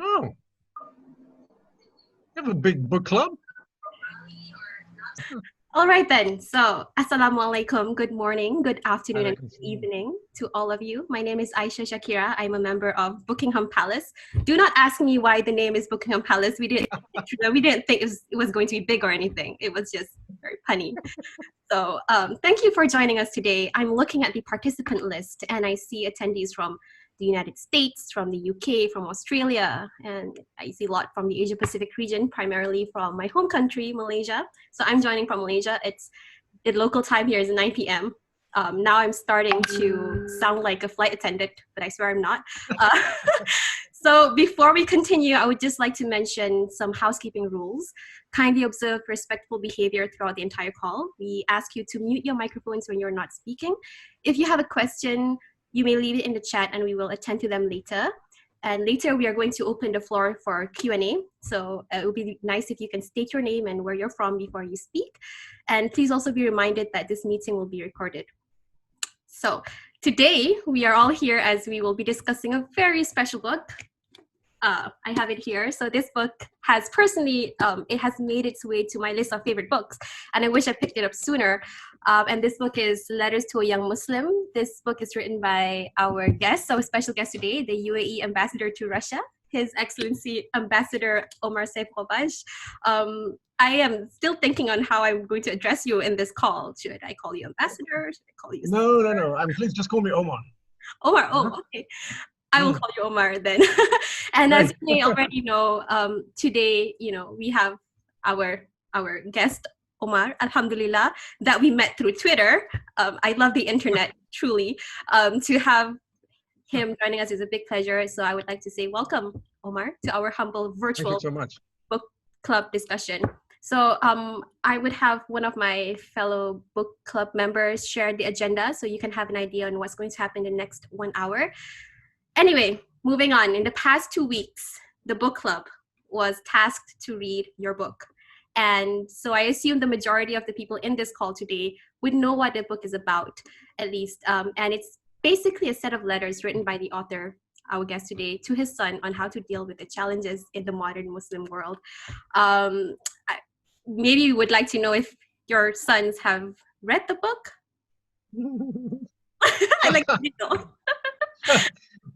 Oh, you have a big book club? All right then. So, Assalamualaikum. Good morning, good afternoon, and Alaikum good salam. evening to all of you. My name is Aisyah Shakirah. I'm a member of Buckingham Palace. Do not ask me why the name is Buckingham Palace. We didn't think it was going to be big or anything. It was just very punny. So, thank you for joining us today. I'm looking at the participant list, and I see attendees from the United States, from the UK, from Australia, and I see a lot from the Asia Pacific region, primarily from my home country, Malaysia. So I'm joining from Malaysia. The local time here is 9 p.m. Now I'm starting to sound like a flight attendant, but I swear I'm not. Uh, so before we continue, I would just like to mention some housekeeping rules. Kindly observe respectful behavior throughout the entire call. We ask you to mute your microphones when you're not speaking. If you have a question, you may leave it in the chat and we will attend to them later. And later we are going to open the floor for Q&A. So it would be nice if you can state your name and where you're from before you speak. And please also be reminded that this meeting will be recorded. So today we are all here as we will be discussing a very special book. I have it here. So this book has it has made its way to my list of favorite books, and I wish I picked it up sooner. And this book is Letters to a Young Muslim. This book is written by our guest, so a special guest today, the UAE Ambassador to Russia, His Excellency Ambassador Omar Saif Ghobash. I am still thinking on how I'm going to address you in this call. Should I call you Ambassador? Should I call you No. Please just call me Omar. Omar? Oh, okay. I will call you Omar then. And as you may already know, today, we have our guest, Omar, alhamdulillah, that we met through Twitter. I love the internet, truly. To have him joining us is a big pleasure. So I would like to say welcome, Omar, to our humble virtual Thank you so much. book club discussion. So I would have one of my fellow book club members share the agenda so you can have an idea on what's going to happen in the next 1 hour. Anyway, moving on. In the past 2 weeks, the book club was tasked to read your book. And so I assume the majority of the people in this call today would know what the book is about, at least. And it's basically a set of letters written by the author, our guest today, to his son on how to deal with the challenges in the modern Muslim world. Maybe you would like to know if your sons have read the book? I like to know.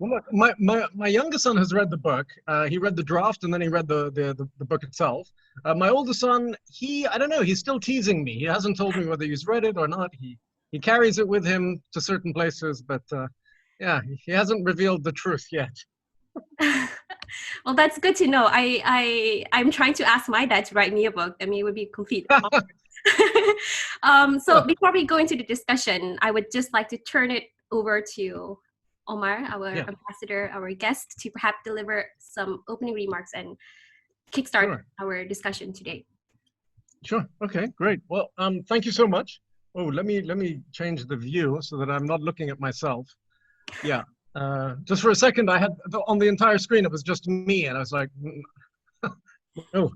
Well, look, my younger son has read the book. He read the draft and then he read the book itself. My older son, I don't know, he's still teasing me. He hasn't told me whether he's read it or not. He carries it with him to certain places, but yeah, he hasn't revealed the truth yet. Well, that's good to know. I'm trying to ask my dad to write me a book. I mean, it would be complete. So before we go into the discussion, I would just like to turn it over to Omar, our ambassador, our guest, to perhaps deliver some opening remarks and kickstart our discussion today. Sure. Okay, great. Well, thank you so much. Oh, let me change the view so that I'm not looking at myself. Yeah. Just for a second, I had on the entire screen, it was just me, and I was like, no.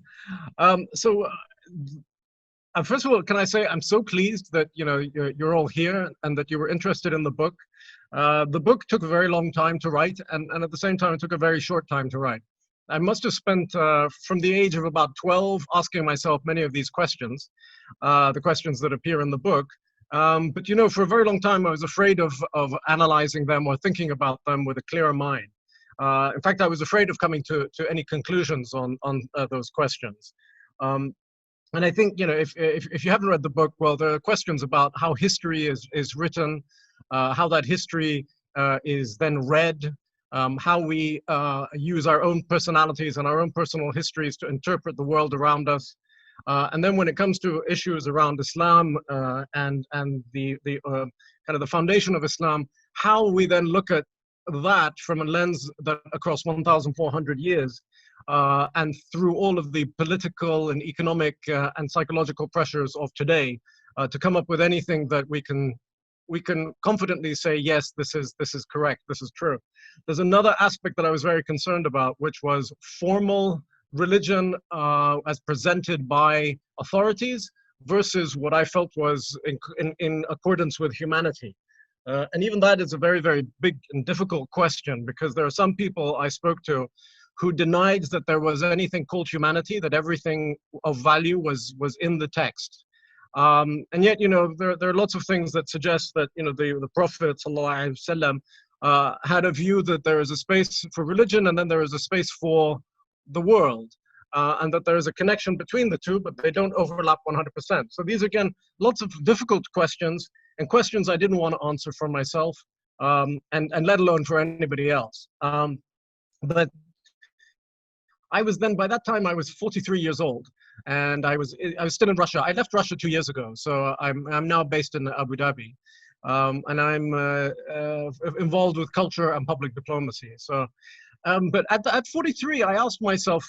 First of all, can I say I'm so pleased that you're all here and that you were interested in the book. The book took a very long time to write, and at the same time, it took a very short time to write. I must have spent from the age of about 12 asking myself many of these questions, the questions that appear in the book. But for a very long time, I was afraid of analyzing them or thinking about them with a clear mind. In fact, I was afraid of coming to any conclusions on those questions. And I think, if you haven't read the book, well, there are questions about how history is written, how that history is then read, how we use our own personalities and our own personal histories to interpret the world around us. And then when it comes to issues around Islam and the kind of the foundation of Islam, how we then look at that from a lens that across 1,400 years and through all of the political and economic and psychological pressures of today to come up with anything that we can confidently say, yes, this is correct, this is true. There's another aspect that I was very concerned about, which was formal religion as presented by authorities versus what I felt was in accordance with humanity. And even that is a very, very big and difficult question, because there are some people I spoke to who denied that there was anything called humanity, that everything of value was in the text. And yet, there are lots of things that suggest that, the Prophet ﷺ, had a view that there is a space for religion and then there is a space for the world, and that there is a connection between the two, but they don't overlap 100%. So these, again, lots of difficult questions, and questions I didn't want to answer for myself, and let alone for anybody else. But I was then, by that time, I was 43 years old, and I was still in Russia. I left Russia 2 years ago, so I'm now based in Abu Dhabi, and I'm involved with culture and public diplomacy. So, but at 43, I asked myself,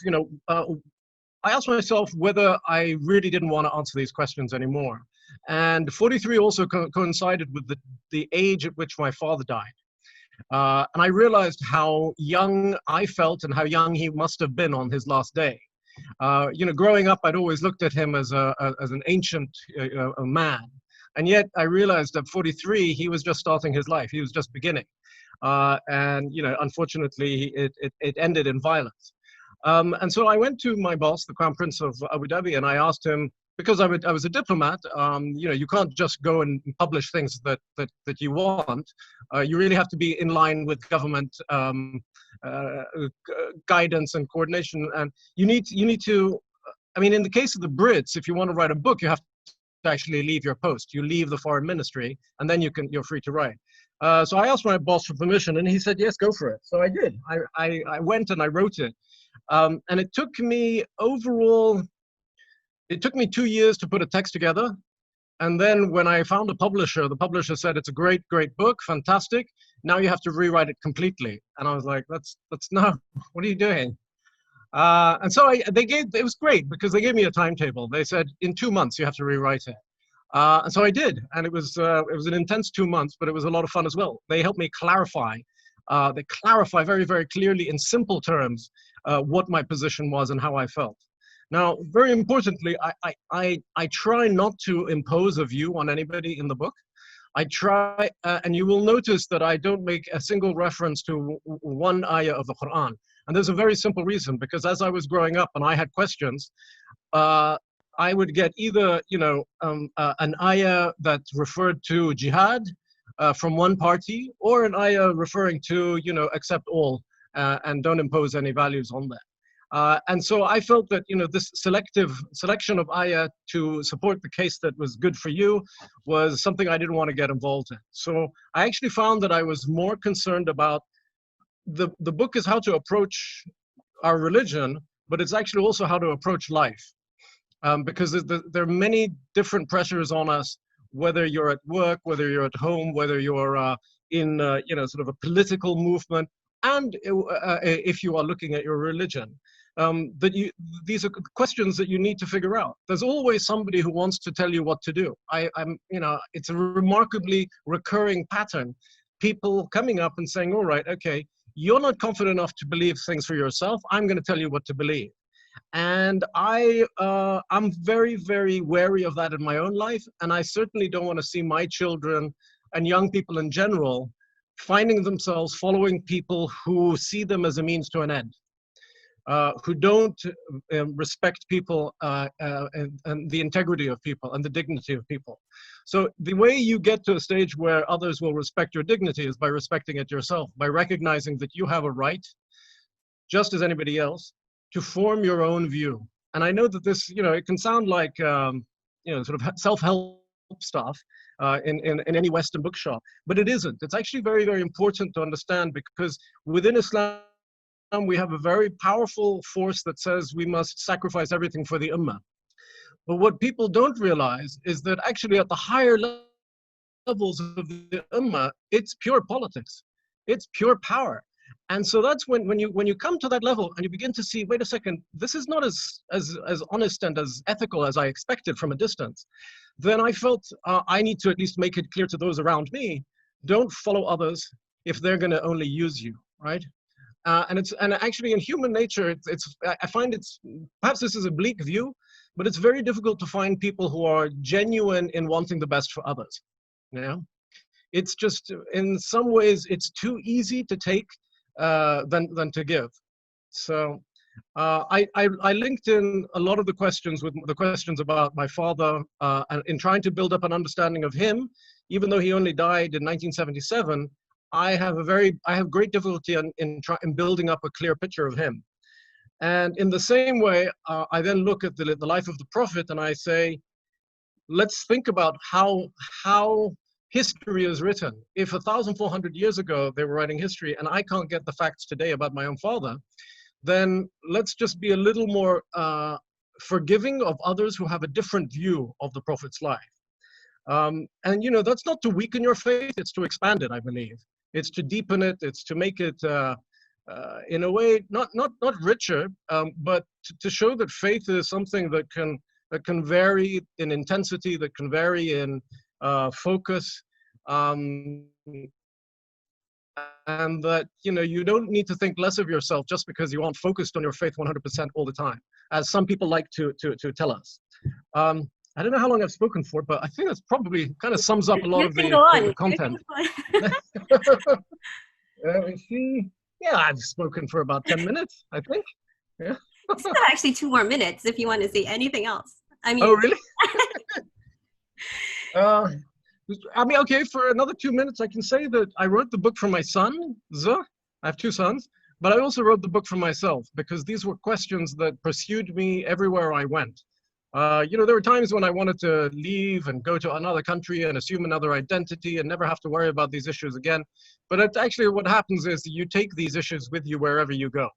whether I really didn't want to answer these questions anymore. And 43 also coincided with the age at which my father died. And I realized how young I felt and how young he must have been on his last day. Growing up, I'd always looked at him as an ancient a man. And yet I realized at 43, he was just starting his life. He was just beginning. And unfortunately, it ended in violence. And so I went to my boss, the Crown Prince of Abu Dhabi, and I asked him, because I was a diplomat, you can't just go and publish things that you want. You really have to be in line with government guidance and coordination. And you need to, in the case of the Brits, if you want to write a book, you have to actually leave your post. You leave the foreign ministry, and then you're free to write. So I asked my boss for permission, and he said, yes, go for it. So I did. I went and I wrote it. And it took me overall, it took me 2 years to put a text together. And then when I found a publisher, the publisher said, it's a great, great book, fantastic. Now you have to rewrite it completely. And I was like, that's no, what are you doing? And so it was great because they gave me a timetable. They said, in 2 months, you have to rewrite it. And so I did. And it was an intense 2 months, but it was a lot of fun as well. They helped me clarify. They clarify very, very clearly in simple terms what my position was and how I felt. Now, very importantly, I try not to impose a view on anybody in the book. I try, and you will notice that I don't make a single reference to one ayah of the Quran. And there's a very simple reason, because as I was growing up and I had questions, I would get either, an ayah that referred to jihad from one party, or an ayah referring to, accept all and don't impose any values on that. And so I felt that, this selection of ayah to support the case that was good for you was something I didn't want to get involved in. So I actually found that I was more concerned about the book is how to approach our religion, but it's actually also how to approach life. Because there are many different pressures on us, whether you're at work, whether you're at home, whether you're in, sort of a political movement, and if you are looking at your religion. These are questions that you need to figure out. There's always somebody who wants to tell you what to do. It's a remarkably recurring pattern. People coming up and saying, all right, okay, you're not confident enough to believe things for yourself. I'm going to tell you what to believe. And I'm very, very wary of that in my own life. And I certainly don't want to see my children and young people in general finding themselves following people who see them as a means to an end. Who don't respect people and the integrity of people and the dignity of people. So the way you get to a stage where others will respect your dignity is by respecting it yourself, by recognizing that you have a right, just as anybody else, to form your own view. And I know that this, it can sound like, sort of self-help stuff in any Western bookshop, but it isn't. It's actually very, very important to understand, because within Islam, we have a very powerful force that says we must sacrifice everything for the ummah. But what people don't realize is that actually at the higher levels of the ummah, it's pure politics. It's pure power. And so that's when you come to that level and you begin to see, wait a second, this is not as honest and as ethical as I expected from a distance. Then I felt I need to at least make it clear to those around me, don't follow others if they're going to only use you, right? And actually in human nature, I find perhaps this is a bleak view, but it's very difficult to find people who are genuine in wanting the best for others. It's just, in some ways, it's too easy to take than to give. So I linked in a lot of the questions with the questions about my father, and in trying to build up an understanding of him, even though he only died in 1977. I have great difficulty in building up a clear picture of him. And in the same way, I then look at the life of the Prophet and I say, let's think about how history is written. If 1,400 years ago they were writing history and I can't get the facts today about my own father, then let's just be a little more forgiving of others who have a different view of the Prophet's life. And you know, that's not to weaken your faith, it's to expand it, I believe. It's to deepen it, it's to make it in a way not richer, but to show that faith is something that can vary in intensity, that can vary in focus, and that, you know, you don't need to think less of yourself just because you aren't focused on your faith 100% all the time, as some people like to tell us. I don't know how long I've spoken for, but I think that's probably kind of sums up a lot of the content. Let me see. Yeah, I've spoken for about 10 minutes, I think. Yeah. Still actually 2 more minutes if you want to say anything else. I mean. Oh, really? I mean, okay, for another 2 minutes, I can say that I wrote the book for my son, I have 2 sons, but I also wrote the book for myself because these were questions that pursued me everywhere I went. You know, there were times when I wanted to leave and go to another country and assume another identity and never have to worry about these issues again. But it's actually what happens is you take these issues with you wherever you go.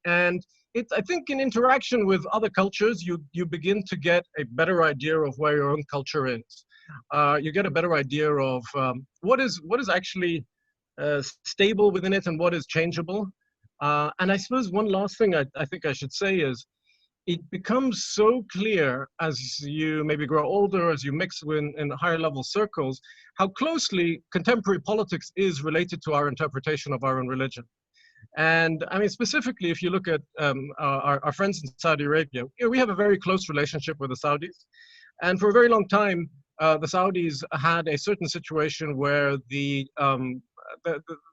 And I think in interaction with other cultures, you begin to get a better idea of where your own culture is. You get a better idea of what is actually stable within it and what is changeable. And I suppose one last thing I think I should say is, it becomes so clear as you maybe grow older, as you mix in higher level circles, how closely contemporary politics is related to our interpretation of our own religion. And I mean, specifically, if you look at our friends in Saudi Arabia, you know, we have a very close relationship with the Saudis. And for a very long time, the Saudis had a certain situation where they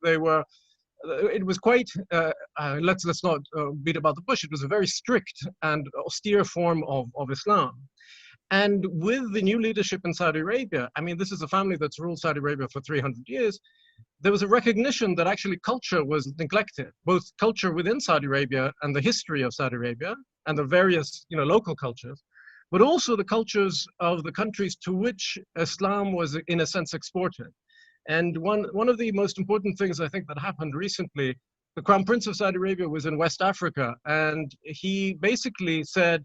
were, it was quite, let's not beat about the bush, it was a very strict and austere form of Islam. And with the new leadership in Saudi Arabia, I mean, this is a family that's ruled Saudi Arabia for 300 years, there was a recognition that actually culture was neglected, both culture within Saudi Arabia and the history of Saudi Arabia and the various, you know, local cultures, but also the cultures of the countries to which Islam was, in a sense, exported. And one of the most important things I think that happened recently, the Crown Prince of Saudi Arabia was in West Africa, and he basically said,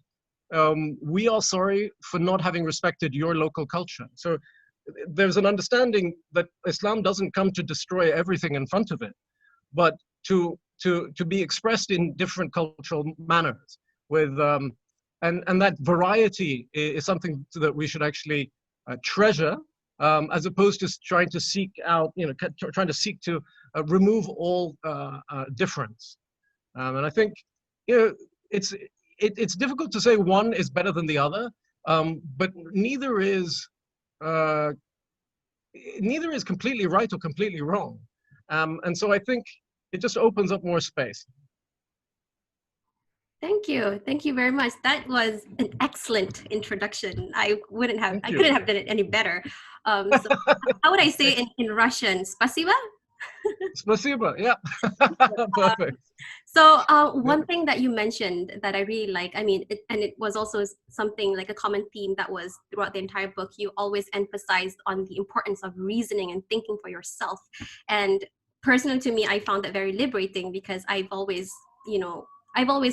we are sorry for not having respected your local culture. So there's an understanding that Islam doesn't come to destroy everything in front of it, but to be expressed in different cultural manners with, and that variety is something that we should actually treasure, as opposed to trying to seek out, you know, trying to seek to remove all difference. And I think, you know, it's difficult to say one is better than the other, but neither is completely right or completely wrong. And so I think it just opens up more space. Thank you very much. That was an excellent introduction. I couldn't have done it any better. So how would I say in Russian? Spasiba? Spasiba, yeah. Perfect. So one thing that you mentioned that I really like, I mean, it was also something like a common theme that was throughout the entire book. You always emphasized on the importance of reasoning and thinking for yourself. And personally to me, I found that very liberating because I've always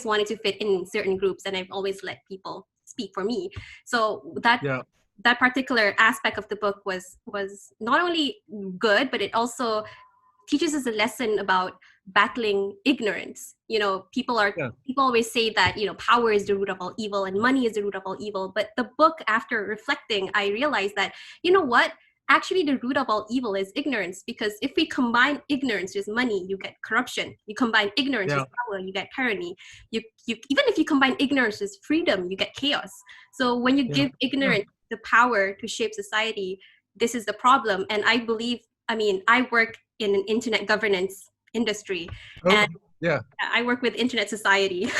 wanted to fit in certain groups and I've always let people speak for me. So that particular aspect of the book was not only good, but it also teaches us a lesson about battling ignorance. You know, people always say that, you know, power is the root of all evil and money is the root of all evil. But the book, after reflecting, I realized that, you know what? Actually, the root of all evil is ignorance, because if we combine ignorance with money, you get corruption. You combine ignorance with power, you get tyranny. You even if you combine ignorance with freedom, you get chaos. So when you give ignorance the power to shape society, this is the problem. And I believe, I mean, I work in an internet governance industry, and Yeah. I work with Internet Society.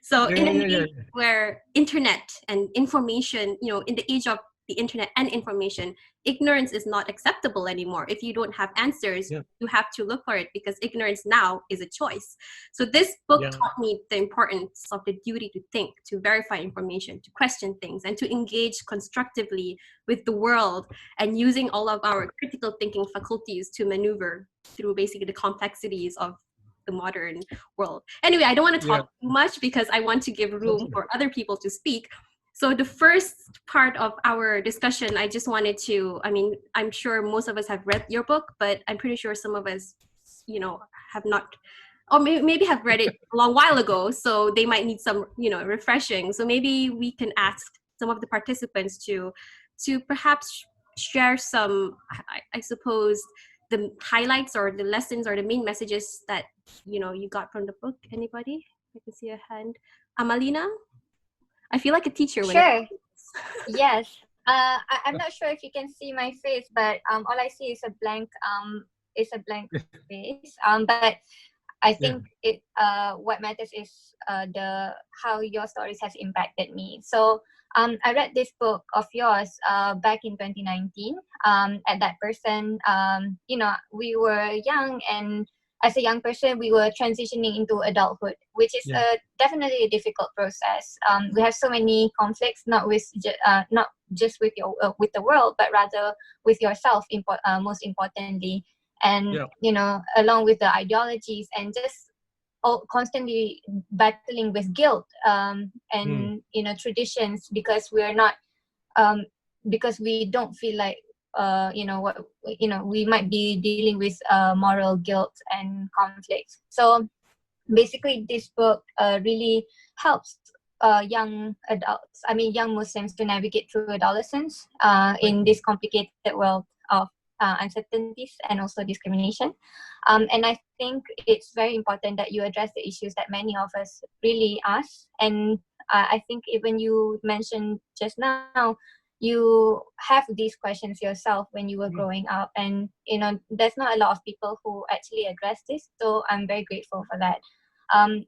So Yeah. in Yeah. an Yeah. Yeah. age where internet and information, in the age of the internet and information, ignorance is not acceptable anymore. If you don't have answers, Yeah. you have to look for it, because ignorance now is a choice. So this book Yeah. taught me the importance of the duty to think, to verify information, to question things, and to engage constructively with the world, and using all of our critical thinking faculties to maneuver through basically the complexities of the modern world. Anyway, I don't want to Yeah. talk too much because I want to give room Okay. for other people to speak. So the first part of our discussion, I just wanted to, I'm sure most of us have read your book, but I'm pretty sure some of us, have not, or maybe have read it a long while ago. So they might need some, refreshing. So maybe we can ask some of the participants to perhaps share some, I suppose, the highlights or the lessons or the main messages that you got from the book. Anybody? I can see a hand. Amalina? I feel like a teacher when Sure. Yes. I'm not sure if you can see my face, but all I see is a blank face. But I think what matters is the how your stories has impacted me. So I read this book of yours back in 2019. At that person, we were young, and as a young person, we were transitioning into adulthood, which is definitely a difficult process. We have so many conflicts, not just with with the world, but rather with yourself. Most importantly, and along with the ideologies, and just constantly battling with guilt and traditions, because we're not because we don't feel like we might be dealing with moral guilt and conflicts. So basically this book really helps young Muslims to navigate through adolescence in this complicated world of uncertainties and also discrimination. And I think it's very important that you address the issues that many of us really ask. And I think even you mentioned just now, you have these questions yourself when you were growing up, and there's not a lot of people who actually address this. So I'm very grateful for that.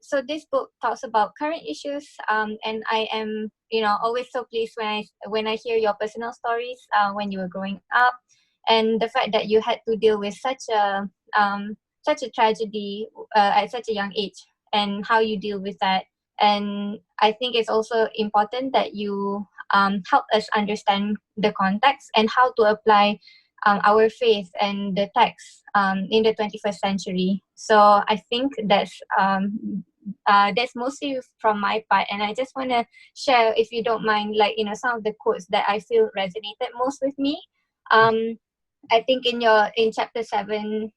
So this book talks about current issues, and I am always so pleased when I hear your personal stories when you were growing up, and the fact that you had to deal with such a tragedy at such a young age, and how you deal with that. And I think it's also important that you help us understand the context and how to apply our faith and the text in the 21st century. So I think that's mostly from my part, and I just want to share, if you don't mind, some of the quotes that I feel resonated most with me. I think in chapter 7,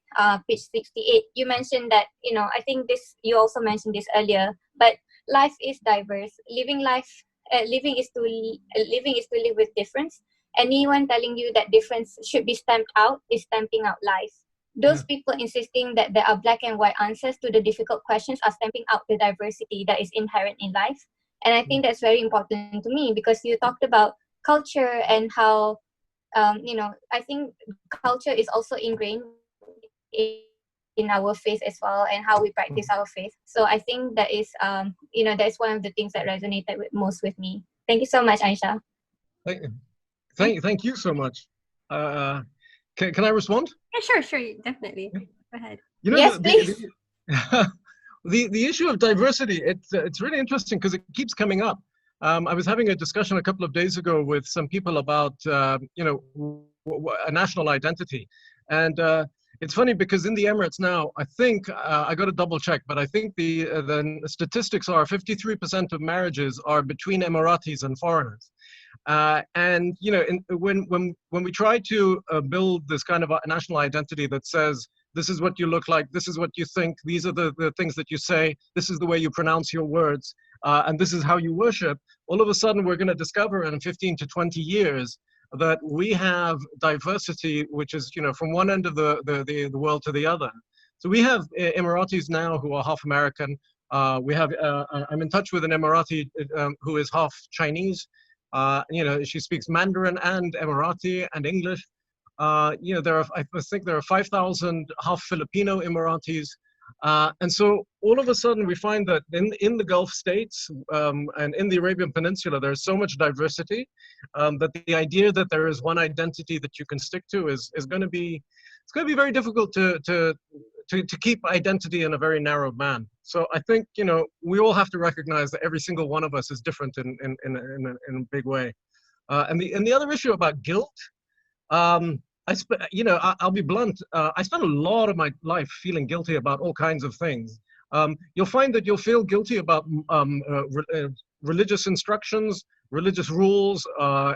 page 68, you mentioned that I think you also mentioned this earlier, but life is diverse. Living is to live with difference. Anyone telling you that difference should be stamped out is stamping out life. Those people insisting that there are black and white answers to the difficult questions are stamping out the diversity that is inherent in life. And I think that's very important to me, because you talked about culture and how I think culture is also ingrained in our faith as well, and how we practice our faith. So I think that is that's one of the things that resonated most with me. Thank you so much, Aisyah. Thank you so much. Can I respond? Yeah, sure, definitely. Go ahead. Yes, please. The issue of diversity, it's really interesting because it keeps coming up. I was having a discussion a couple of days ago with some people about a national identity, and it's funny because in the Emirates now, I think I got to double check, but I think the statistics are 53% of marriages are between Emiratis and foreigners. And when we try to build this kind of a national identity that says, this is what you look like, this is what you think, these are the things that you say, this is the way you pronounce your words, and this is how you worship, all of a sudden we're going to discover in 15 to 20 years that we have diversity, which is from one end of the world to the other. So we have Emiratis now who are half American. We have I'm in touch with an Emirati who is half Chinese. She speaks Mandarin and Emirati and English. I think there are 5,000 half Filipino Emiratis. And so all of a sudden we find that in the Gulf states and in the Arabian Peninsula, there's so much diversity that the idea that there is one identity that you can stick to is going to be, it's going to be very difficult to keep identity in a very narrow band. So I think, you know, we all have to recognize that every single one of us is different in a big way. And the other issue about guilt, you know, I'll be blunt. I spent a lot of my life feeling guilty about all kinds of things. You'll find that you'll feel guilty about religious instructions, religious rules,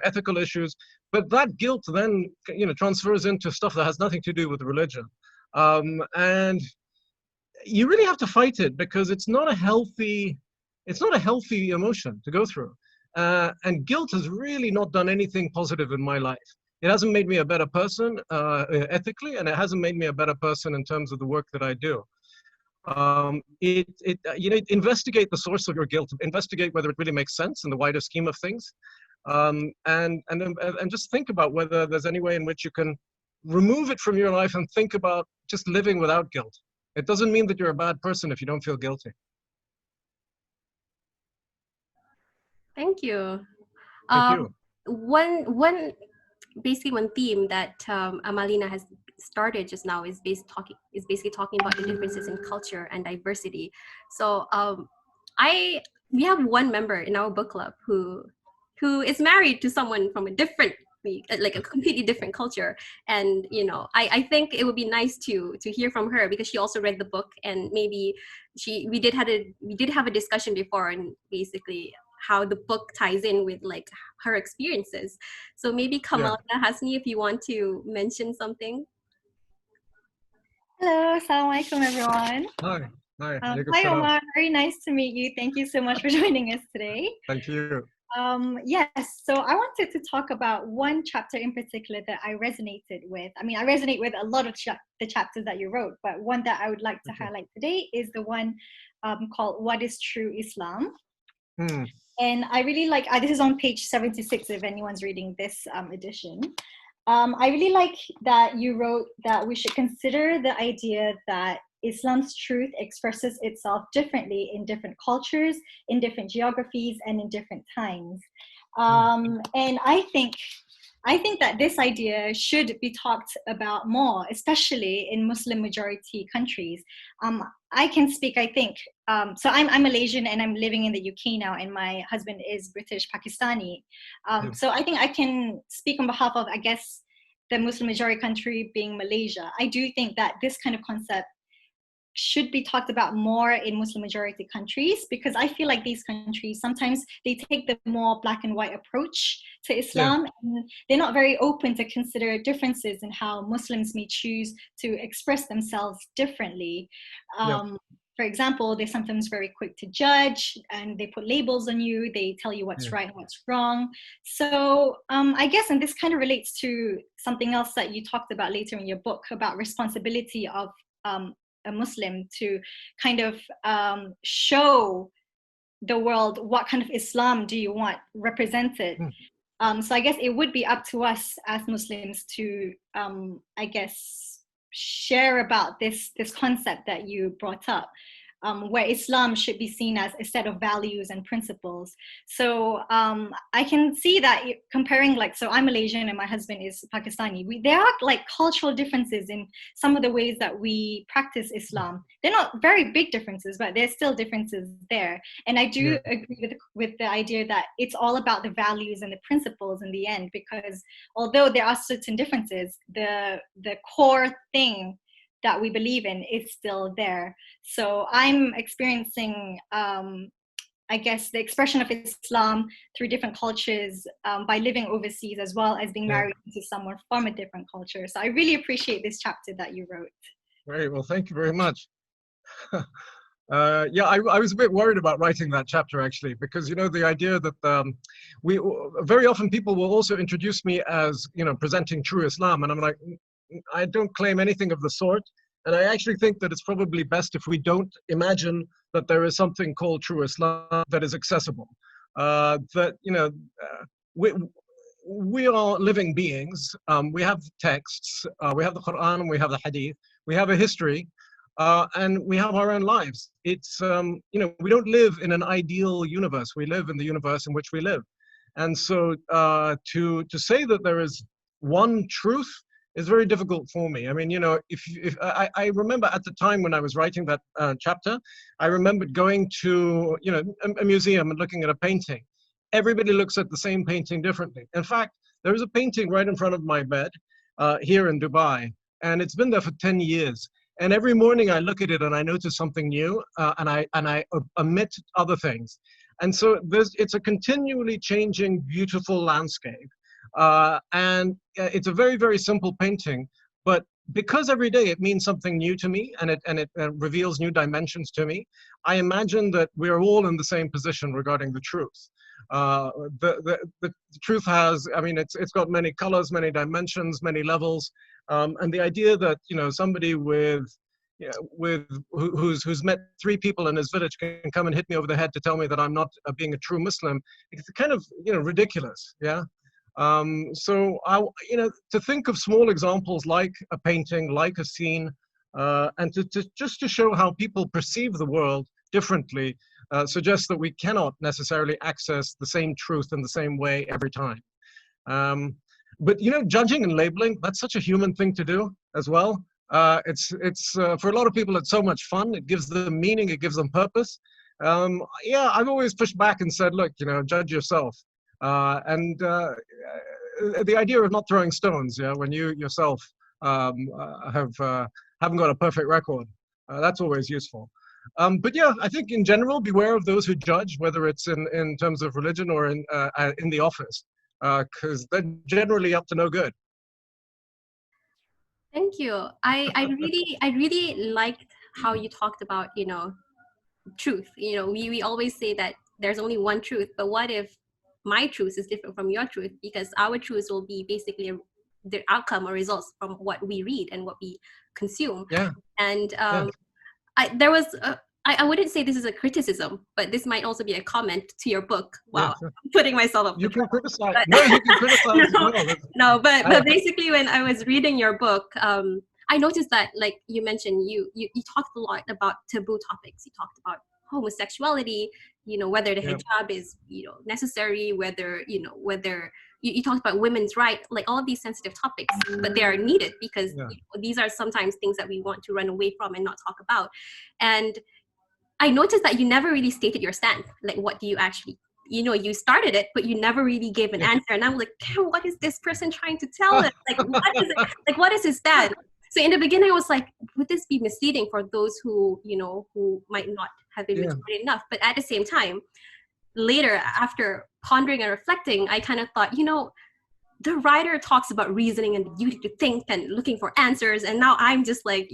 ethical issues, but that guilt then, you know, transfers into stuff that has nothing to do with religion. And you really have to fight it because it's not a healthy emotion to go through. And guilt has really not done anything positive in my life. It hasn't made me a better person ethically, and it hasn't made me a better person in terms of the work that I do. You know, investigate the source of your guilt, investigate whether it really makes sense in the wider scheme of things, and just think about whether there's any way in which you can remove it from your life and think about just living without guilt. It doesn't mean that you're a bad person if you don't feel guilty. Thank you. Thank you. Basically one theme that Amalina has started just now is basically talking about the differences in culture and diversity. So we have one member in our book club who is married to someone from a different, like a completely different culture, and you know, I think it would be nice to hear from her because she also read the book, and maybe we did have a discussion before, and basically how the book ties in with like her experiences. So maybe Kamal Hasni, if you want to mention something. Hello, Assalamualaikum everyone. Hi. Hi Omar, very nice to meet you. Thank you so much for joining us today. Thank you. Yes, so I wanted to talk about one chapter in particular that I resonated with. I mean, I resonate with a lot of the chapters that you wrote, but one that I would like to highlight today is the one called What is True Islam? And I really like, this is on page 76 if anyone's reading this edition. I really like that you wrote that we should consider the idea that Islam's truth expresses itself differently in different cultures, in different geographies, and in different times. And I think that this idea should be talked about more, especially in Muslim majority countries. I can speak, I think, so I'm Malaysian and I'm living in the UK now, and my husband is British Pakistani. So I think I can speak on behalf of, I guess, the Muslim majority country being Malaysia. I do think that this kind of concept should be talked about more in Muslim majority countries, because I feel like these countries, sometimes they take the more black and white approach to Islam, and they're not very open to consider differences in how Muslims may choose to express themselves differently. For example, they're sometimes very quick to judge, and they put labels on you. They tell you what's right and what's wrong. So I guess, and this kind of relates to something else that you talked about later in your book about responsibility of a Muslim to kind of show the world what kind of Islam do you want represented. So I guess it would be up to us as Muslims to, I guess, share about this concept that you brought up, where Islam should be seen as a set of values and principles. So I can see that comparing, like, so I'm Malaysian and my husband is Pakistani. There are like cultural differences in some of the ways that we practice Islam. They're not very big differences, but there's still differences there. And I do agree with the idea that it's all about the values and the principles in the end, because although there are certain differences, the core thing that we believe in is still there. So I'm experiencing, I guess, the expression of Islam through different cultures by living overseas, as well as being married to someone from a different culture. So I really appreciate this chapter that you wrote. Great, well, thank you very much. I was a bit worried about writing that chapter, actually, because, you know, the idea that we very often people will also introduce me as, you know, presenting true Islam, and I'm like, I don't claim anything of the sort, and I actually think that it's probably best if we don't imagine that there is something called true Islam that is accessible. That, you know, we are living beings. We have texts. We have the Quran and we have the Hadith. We have a history. and we have our own lives. It's, we don't live in an ideal universe. We live in the universe in which we live. And so to say that there is one truth is very difficult for me. I mean, if I remember at the time when I was writing that chapter, I remembered going to, a museum and looking at a painting. Everybody looks at the same painting differently. In fact, there is a painting right in front of my bed here in Dubai, and it's been there for 10 years. And every morning I look at it and I notice something new, and I omit other things. And so it's a continually changing, beautiful landscape. And it's a very, very simple painting, but because every day it means something new to me, and it reveals new dimensions to me, I imagine that we're all in the same position regarding the truth. The truth has, I mean, it's got many colors, many dimensions, many levels, and the idea that somebody who's met 3 people in his village can come and hit me over the head to tell me that I'm not being a true Muslim, it's kind of ridiculous, yeah. So to think of small examples like a painting, like a scene, and just to show how people perceive the world differently, suggests that we cannot necessarily access the same truth in the same way every time. But judging and labeling, that's such a human thing to do as well. It's for a lot of people, it's so much fun. It gives them meaning. It gives them purpose. Yeah, I've always pushed back and said, look, judge yourself. And the idea of not throwing stones, when you yourself haven't got a perfect record, that's always useful. But yeah, I think in general, beware of those who judge, whether it's in terms of religion or in the office, because they're generally up to no good. Thank you. I really liked how you talked about, truth. We always say that there's only one truth, but what if my truth is different from your truth? Because our truth will be basically the outcome or results from what we read and what we consume. Yeah. And Yeah. I wouldn't say this is a criticism, but this might also be a comment to your book. Wow, Yeah, sure. I'm putting myself up. You can criticize. No, you can criticize as well. No, but basically, when I was reading your book, I noticed that, like you mentioned, you talked a lot about taboo topics. You talked about homosexuality, whether the hijab is necessary, whether you talked about women's rights, like all of these sensitive topics, but they are needed because these are sometimes things that we want to run away from and not talk about. And I noticed that you never really stated your stand. Like, what do you actually, you started it, but you never really gave an answer. And I'm like, damn, what is this person trying to tell us? Like, what is it? Like, what is his stand? So in the beginning, I was like, would this be misleading for those who, who might not have been educated enough? But at the same time, later, after pondering and reflecting, I kind of thought, the writer talks about reasoning and the duty to think and looking for answers. And now I'm just like,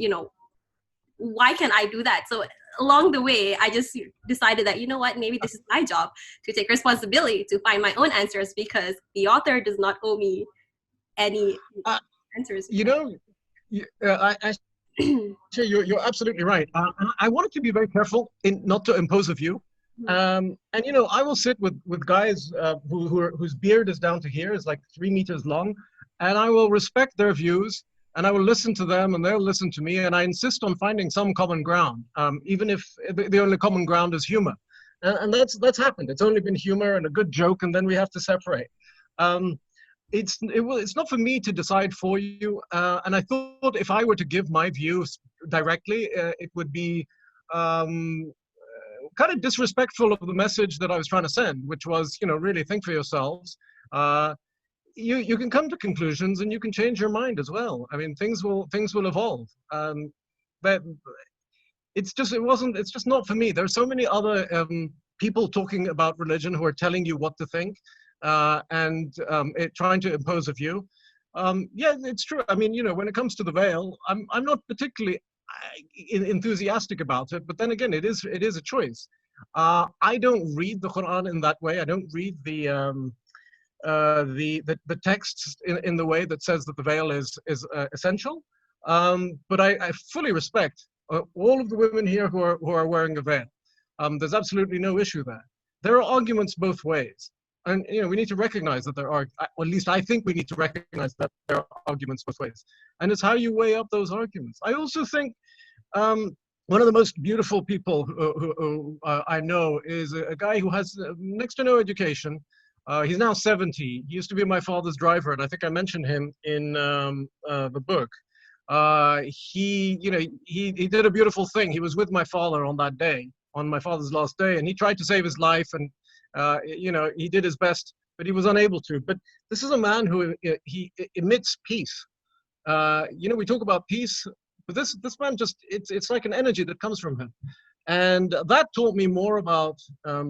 why can't I do that? So along the way, I just decided that, maybe this is my job to take responsibility to find my own answers, because the author does not owe me any answers. You're absolutely right. I wanted to be very careful not to impose a view. And I will sit with guys whose beard is down to here, is like 3 meters long, and I will respect their views, and I will listen to them, and they'll listen to me, and I insist on finding some common ground, even if the only common ground is humor. And that's happened. It's only been humor and a good joke, and then we have to separate. It's not for me to decide for you, and I thought if I were to give my views directly, it would be kind of disrespectful of the message that I was trying to send, which was, really think for yourselves. You can come to conclusions and you can change your mind as well. I mean, things will evolve. But it's just not for me. There's so many other people talking about religion who are telling you what to think, and trying to impose a view. Yeah, it's true. I mean, when it comes to the veil, I'm not particularly enthusiastic about it, but then again, it is a choice. I don't read the Quran in that way. I don't read the texts in the way that says that the veil is essential. But I fully respect all of the women here who are wearing a veil. There's absolutely no issue there. There are arguments both ways. And we need to recognize that there are, or at least I think we need to recognize that there are arguments both ways. And it's how you weigh up those arguments. I also think One of the most beautiful people who I know is a guy who has next to no education. He's now 70. He used to be my father's driver, and I think I mentioned him in the book. He did a beautiful thing. He was with my father on that day, on my father's last day, and he tried to save his life, and he did his best, but he was unable to. But this is a man who he emits peace. We talk about peace, but this man it's like an energy that comes from him, and that taught me more about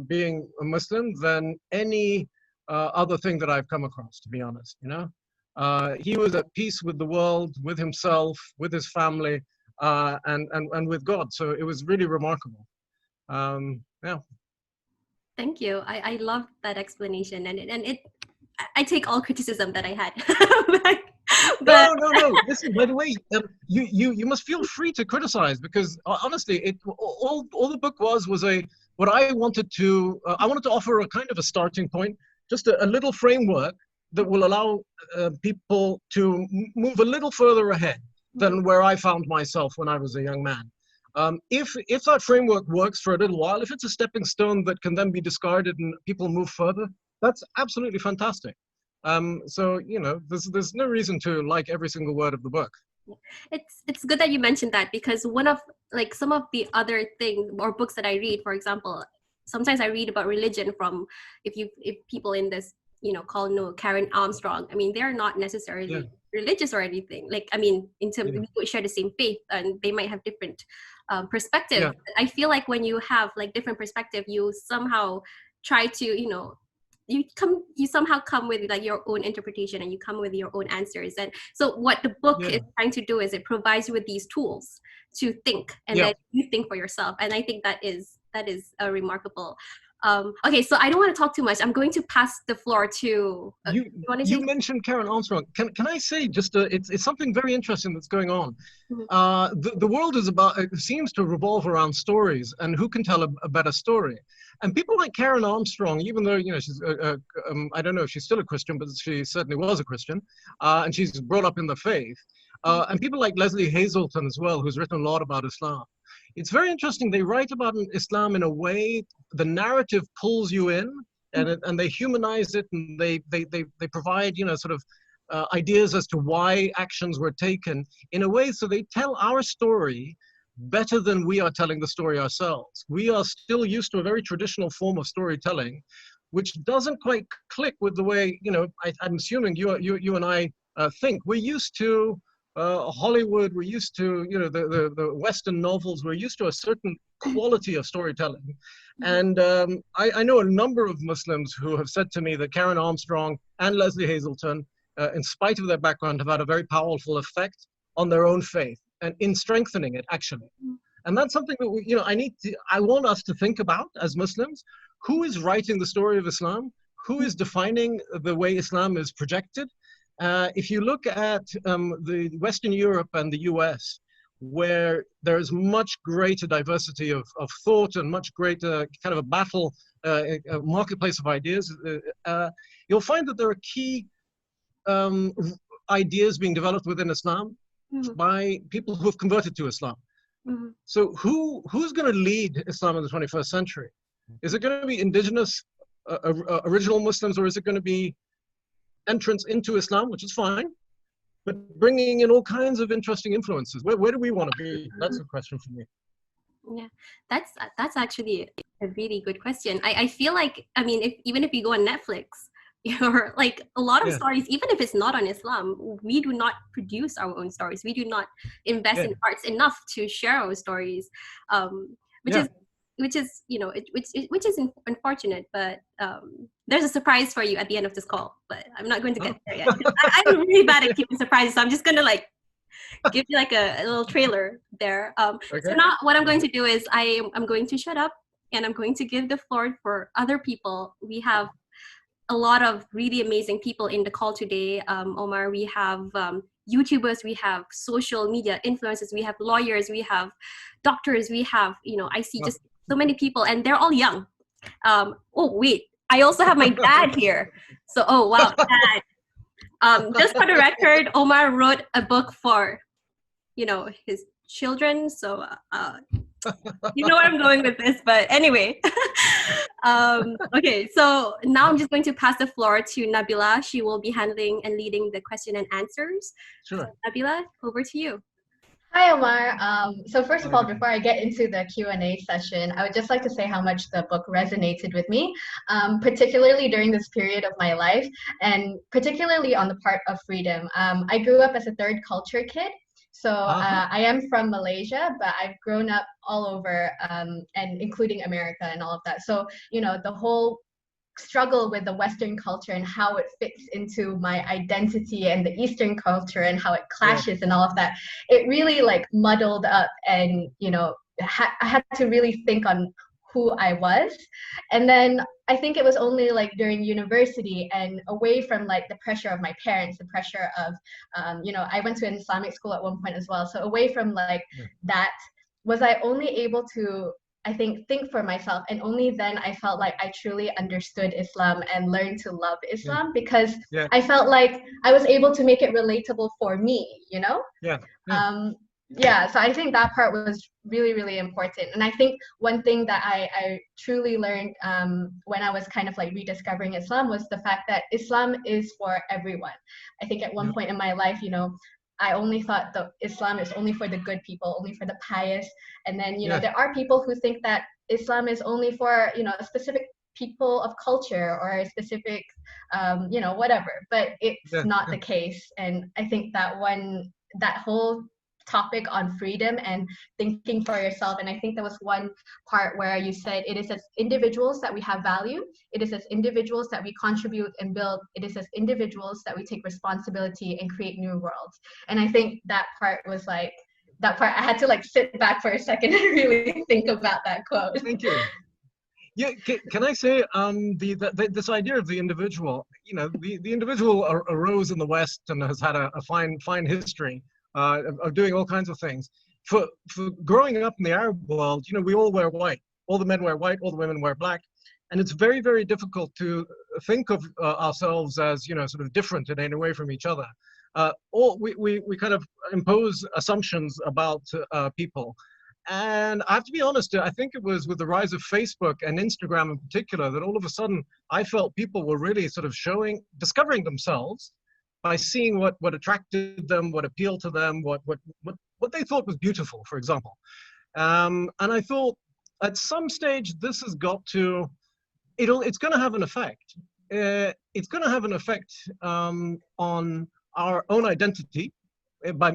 being a Muslim than any other thing that I've come across, to be honest. He was at peace with the world, with himself, with his family, and with God. So it was really remarkable. Yeah. Thank you. I love that explanation, and I take all criticism that I had. but No. Listen, by the way, you must feel free to criticize, because honestly, all the book was what I wanted to offer a kind of a starting point, just a little framework that will allow people to move a little further ahead than where I found myself when I was a young man. If that framework works for a little while, if it's a stepping stone that can then be discarded and people move further, that's absolutely fantastic. So there's no reason to like every single word of the book. It's good that you mentioned that, because one of some of the other things or books that I read, for example, sometimes I read about religion from if people in this call Karen Armstrong. I mean, they're not necessarily religious or anything. In terms we share the same faith, and they might have different perspective. Yeah. I feel like when you have different perspective, you somehow try to you somehow come with your own interpretation, and you come with your own answers. And so what the book is trying to do is it provides you with these tools to think, and then you think for yourself. And I think that is a remarkable. Okay, so I don't want to talk too much. I'm going to pass the floor to you mentioned Karen Armstrong. Can I say just it's something very interesting that's going on. The world seems to revolve around stories, and who can tell a better story. And people like Karen Armstrong, even though she's I don't know if she's still a Christian, but she certainly was a Christian, and she's brought up in the faith. And people like Leslie Hazelton as well, who's written a lot about Islam. It's very interesting. They write about Islam in a way, the narrative pulls you in, and they humanize it, and they provide ideas as to why actions were taken in a way so they tell our story better than we are telling the story ourselves. We are still used to a very traditional form of storytelling, which doesn't quite click with the way I'm assuming you and I think. We're used to Hollywood, we're used to the Western novels, we're used to a certain quality of storytelling. And I know a number of Muslims who have said to me that Karen Armstrong and Leslie Hazelton, in spite of their background, have had a very powerful effect on their own faith and in strengthening it, actually. And that's something that I want us to think about as Muslims. Who is writing the story of Islam? Who is defining the way Islam is projected? If you look at the Western Europe and the US, where there's much greater diversity of thought and much greater kind of a battle, a marketplace of ideas, you'll find that there are key ideas being developed within Islam by people who have converted to Islam. So who's going to lead Islam in the 21st century? Is it going to be indigenous, original Muslims, or is it going to be entrance into Islam, which is fine, but bringing in all kinds of interesting influences? Where do we want to be? That's a question for me. Yeah, that's actually a really good question. I feel like, even if you go on Netflix, or a lot of stories, even if it's not on Islam, we do not produce our own stories. We do not invest in arts enough to share our stories, which is unfortunate. But there's a surprise for you at the end of this call, but I'm not going to get there yet. I'm really bad at keeping surprises, so I'm just gonna give you a little trailer there. So now what I'm going to do is I'm going to shut up, and I'm going to give the floor for other people. We have a lot of really amazing people in the call today. Omar, we have YouTubers, we have social media influencers, we have lawyers, we have doctors, we have, I see just so many people, and they're all young. Oh, wait, I also have my dad here. So, oh, wow, dad. Just for the record, Omar wrote a book for, his children. So you know where I'm going with this, but anyway. Okay, so now I'm just going to pass the floor to Nabila. She will be handling and leading the question and answers. Sure. So, Nabila, over to you. Hi, Omar. So first of all, before I get into the Q&A session, I would just like to say how much the book resonated with me, particularly during this period of my life, and particularly on the part of freedom. I grew up as a third culture kid. So I am from Malaysia, but I've grown up all over, and including America and all of that. So, you know, the whole struggle with the Western culture and how it fits into my identity and the Eastern culture and how it clashes and all of that, it really like muddled up, and you know, I had to really think on who I was. And then I think it was only like during university and away from like the pressure of my parents, the pressure of you know, I went to an Islamic school at one point as well, so away from like that, was I only able to, I think for myself, and only then I felt like I truly understood Islam and learned to love Islam, because I felt like I was able to make it relatable for me, you know? So I think that part was really, really important. And I think one thing that I truly learned when I was kind of like rediscovering Islam was the fact that Islam is for everyone. I think at one point in my life, you know, I only thought that Islam is only for the good people, only for the pious. And then, you know, there are people who think that Islam is only for, you know, a specific people of culture or a specific, you know, whatever. But it's not the case. And I think that whole topic on freedom and thinking for yourself, and I think there was one part where you said it is as individuals that we have value, it is as individuals that we contribute and build, it is as individuals that we take responsibility and create new worlds. And I think that part was like, that part I had to like sit back for a second and really think about that quote. Thank you. Yeah, can I say this idea of the individual, you know, the individual arose in the West and has had a fine history of doing all kinds of things. For growing up in the Arab world, you know, we all wear white. All the men wear white, all the women wear black. And it's very, very difficult to think of ourselves as, you know, sort of different in any way from each other. We kind of impose assumptions about people. And I have to be honest, I think it was with the rise of Facebook and Instagram in particular that all of a sudden I felt people were really sort of discovering themselves by seeing what attracted them, what appealed to them, what they thought was beautiful, for example. And I thought at some stage this has got to, it's going to have an effect. It's going to have an effect on our own identity, by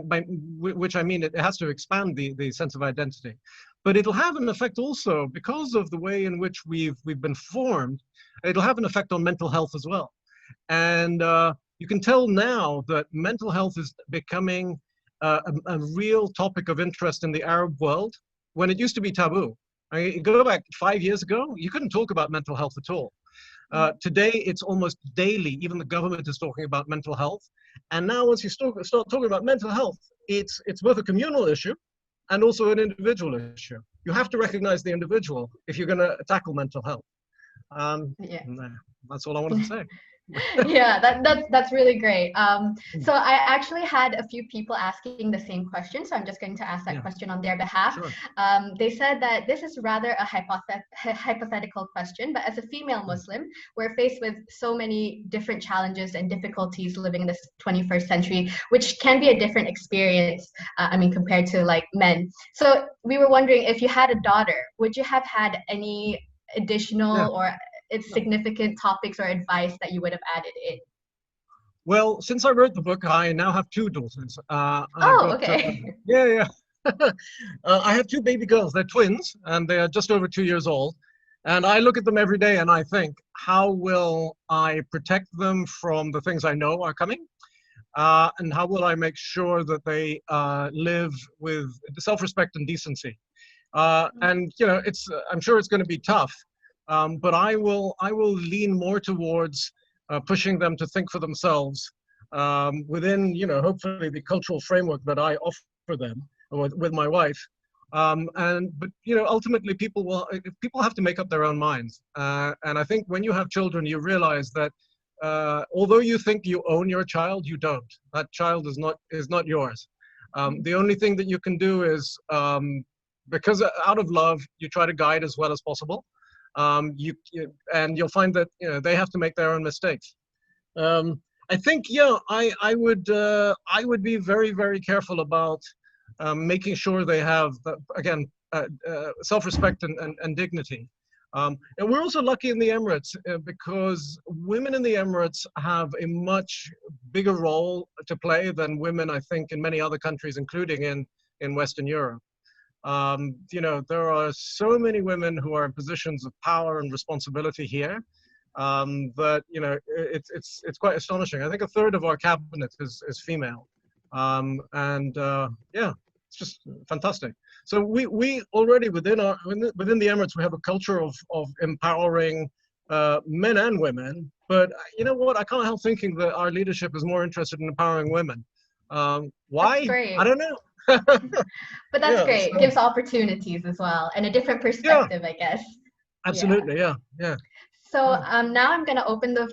which I mean it has to expand the sense of identity. But it'll have an effect also because of the way in which we've been formed. It'll have an effect on mental health as well. And you can tell now that mental health is becoming a real topic of interest in the Arab world when it used to be taboo. I mean, go back 5 years ago, you couldn't talk about mental health at all. Today, it's almost daily. Even the government is talking about mental health. And now once you start talking about mental health, it's both a communal issue and also an individual issue. You have to recognize the individual if you're going to tackle mental health. That's all I wanted to say. Yeah, that's really great. So I actually had a few people asking the same question, so I'm just going to ask that question on their behalf. Sure. They said that this is rather a hypothetical question, but as a female Muslim, we're faced with so many different challenges and difficulties living in this 21st century, which can be a different experience, I mean, compared to like men. So we were wondering, if you had a daughter, would you have had any additional or its significant topics or advice that you would have added in? Well, since I wrote the book, I now have 2 daughters. Okay. I have 2 baby girls. They're twins, and they're just over 2 years old. And I look at them every day and I think, how will I protect them from the things I know are coming? And how will I make sure that they live with self-respect and decency? And, you know, I'm sure it's going to be tough. But I will lean more towards pushing them to think for themselves within, you know, hopefully the cultural framework that I offer them with my wife. But you know, ultimately people have to make up their own minds. And I think when you have children, you realize that although you think you own your child, you don't. That child is not yours. The only thing that you can do is, because out of love, you try to guide as well as possible. And you'll find that they have to make their own mistakes. I think, yeah, I would be very, very careful about making sure they have, again, self-respect and dignity. And we're also lucky in the Emirates because women in the Emirates have a much bigger role to play than women, I think, in many other countries, including in Western Europe. There are so many women who are in positions of power and responsibility here that it's quite astonishing. I think a third of our cabinet is female, yeah, it's just fantastic. So we already within the Emirates, we have a culture of empowering men and women. But you know what? I can't help thinking that our leadership is more interested in empowering women. Why? That's great. I don't know. But that's great. It gives opportunities as well and a different perspective, I guess. Absolutely, yeah. So now I'm going to open the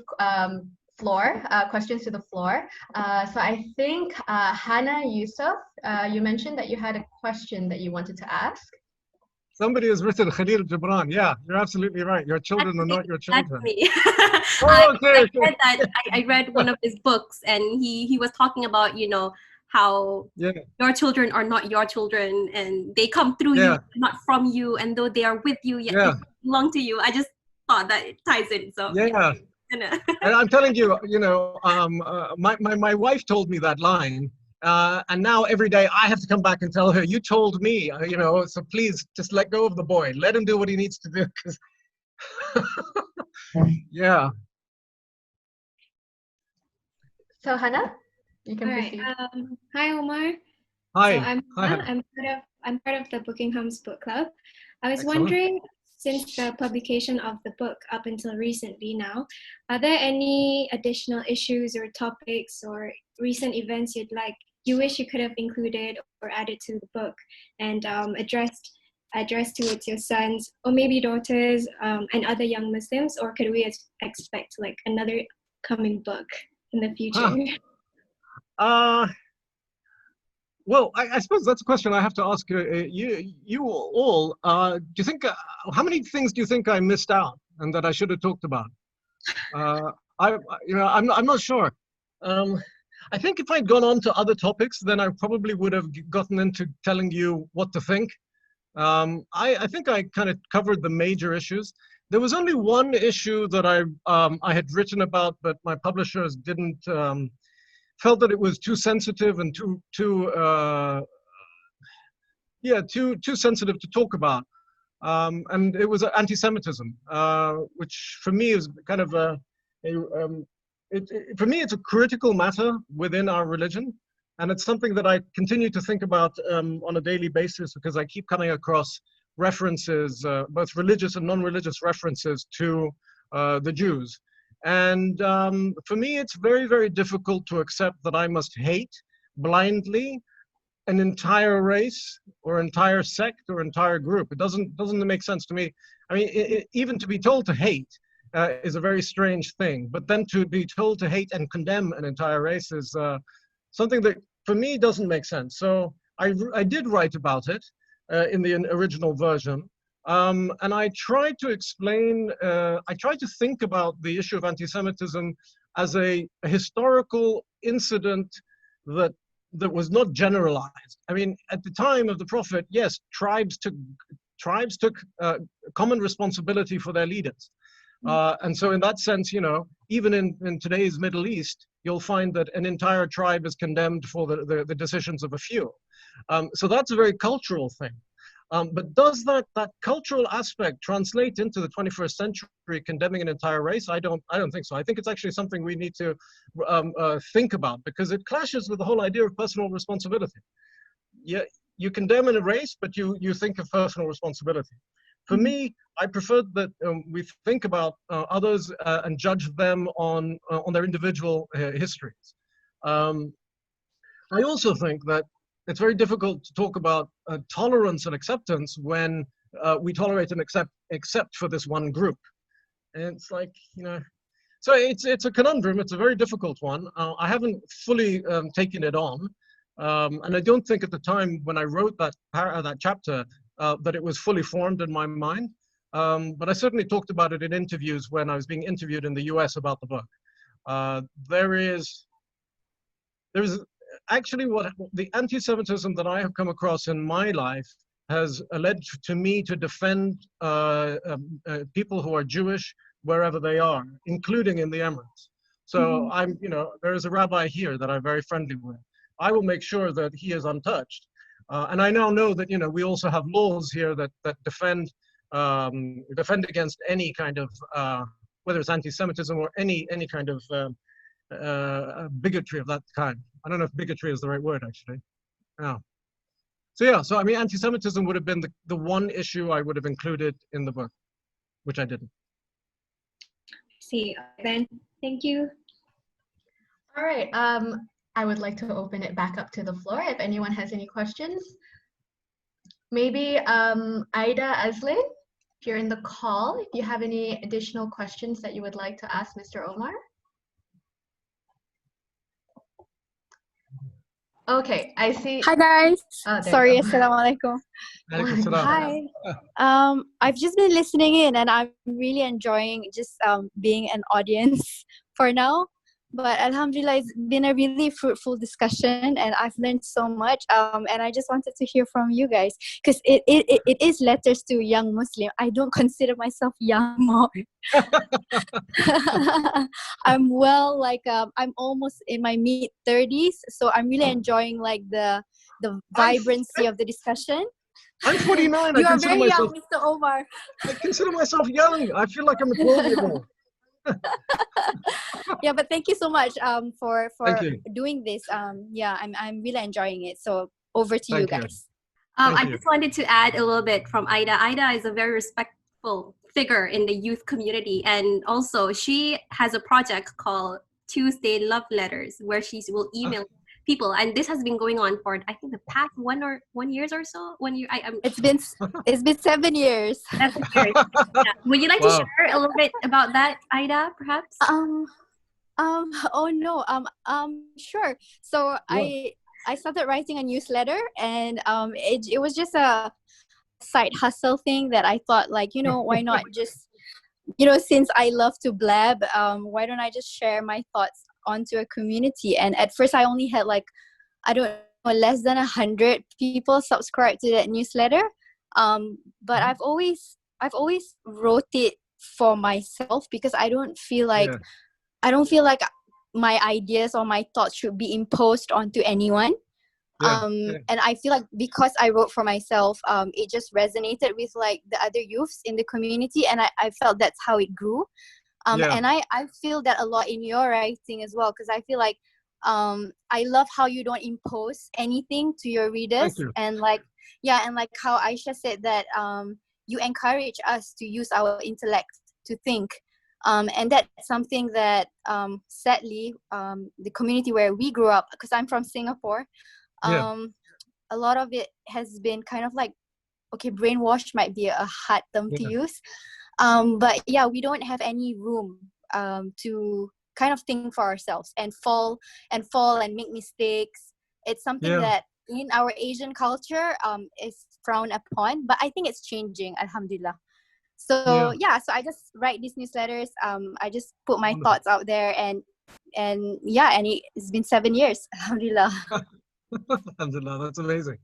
floor, questions to the floor. So I think Hannah Yusuf, you mentioned that you had a question that you wanted to ask. Somebody has written Khalil Gibran. Yeah, you're absolutely right. Your children are not your children. That's me. I read one of his books, and he was talking about, how your children are not your children, and they come through you, not from you, and though they are with you, yet they belong to you. I just thought that it ties in. So and I'm telling you, my wife told me that line, and now every day I have to come back and tell her, you told me, so please just let go of the boy, let him do what he needs to do. So Hannah, you can proceed. Hi, Omar. Hi. So I'm part of the Bookinghams book club. I was wondering, since the publication of the book up until recently now, are there any additional issues or topics or recent events you wish you could have included or added to the book and addressed towards your sons or maybe daughters and other young Muslims, or could we expect another coming book in the future? Well, I suppose that's a question I have to ask you all. Do you think, how many things do you think I missed out and that I should have talked about? I'm not sure. I think if I'd gone on to other topics, then I probably would have gotten into telling you what to think. I think I kind of covered the major issues. There was only one issue that I had written about, but my publishers didn't felt that it was too sensitive and too sensitive to talk about, and it was anti-Semitism, which for me is kind of for me it's a critical matter within our religion, and it's something that I continue to think about on a daily basis because I keep coming across references, both religious and non-religious references to the Jews. And for me, it's very, very difficult to accept that I must hate blindly an entire race or entire sect or entire group. It doesn't make sense to me. I mean, even to be told to hate is a very strange thing. But then to be told to hate and condemn an entire race is something that, for me, doesn't make sense. So I did write about it in the original version. And I tried to explain, I tried to think about the issue of anti-Semitism as a historical incident that was not generalized. I mean, at the time of the Prophet, yes, tribes took common responsibility for their leaders. And so in that sense, even in today's Middle East, you'll find that an entire tribe is condemned for the decisions of a few. So that's a very cultural thing. But does that cultural aspect translate into the 21st century, condemning an entire race? I don't think so. I think it's actually something we need to think about, because it clashes with the whole idea of personal responsibility. Yeah, you condemn a race, but you think of personal responsibility. For me, I prefer that we think about others and judge them on their individual histories. I also think that it's very difficult to talk about tolerance and acceptance when we tolerate and accept for this one group. And it's like, so it's a conundrum. It's a very difficult one. I haven't fully taken it on. And I don't think at the time when I wrote that chapter that it was fully formed in my mind. But I certainly talked about it in interviews when I was being interviewed in the US about the book. There is actually what the anti-Semitism that I have come across in my life has led to me to defend people who are Jewish wherever they are, including in the Emirates. So there is a rabbi here that I'm very friendly with. I will make sure that he is untouched. And I now know that, we also have laws here that defend against any kind of, whether it's anti-Semitism or any kind of bigotry of that kind. I don't know if bigotry is the right word, actually. Yeah. So I mean, anti-Semitism would have been the one issue I would have included in the book, which I didn't. See, then, thank you. All right. I would like to open it back up to the floor if anyone has any questions. Maybe Aida Azleh, if you're in the call, if you have any additional questions that you would like to ask Mr. Omar. Okay, I see. Hi guys. Sorry, assalamualaikum. Hi. I've just been listening in and I'm really enjoying just being an audience for now. But alhamdulillah, it's been a really fruitful discussion and I've learned so much. And I just wanted to hear from you guys because it is letters to young Muslim. I don't consider myself young more. I'm I'm almost in my mid-30s, so I'm really enjoying like the vibrancy of the discussion. I'm 49. You are very young, Mr. Omar. I consider myself young. I feel like I'm a 12-year-old. Yeah, but thank you so much for doing this. Yeah, I'm really enjoying it. So over to you guys. I just wanted to add a little bit from Aida. Aida is a very respectful figure in the youth community, and also she has a project called Tuesday Love Letters where she will email people, and this has been going on for I think the past 1 year or so. 1 year. It's been 7 years. 7 years. Yeah. Would you like to share a little bit about that, Aida, perhaps? Oh no. Sure. So I started writing a newsletter, and it was just a side hustle thing that I thought, like, why not just, since I love to blab, why don't I just share my thoughts onto a community? And at first I only had like, I don't know, less than 100 people subscribe to that newsletter. But I've always wrote it for myself because I don't feel like my ideas or my thoughts should be imposed onto anyone. And I feel like because I wrote for myself, it just resonated with like the other youths in the community, and I felt that's how it grew. And I feel that a lot in your writing as well, because I feel like I love how you don't impose anything to your readers. And like how Aisyah said that you encourage us to use our intellect to think. And that's something that sadly the community where we grew up, because I'm from Singapore, a lot of it has been kind of like, okay, brainwashed might be a hard term to use, but yeah, we don't have any room to kind of think for ourselves and fall and make mistakes. It's something that in our Asian culture is frowned upon, but I think it's changing, alhamdulillah. So so I just write these newsletters. I just put my thoughts out there, and it's been 7 years, alhamdulillah. Alhamdulillah, that's amazing.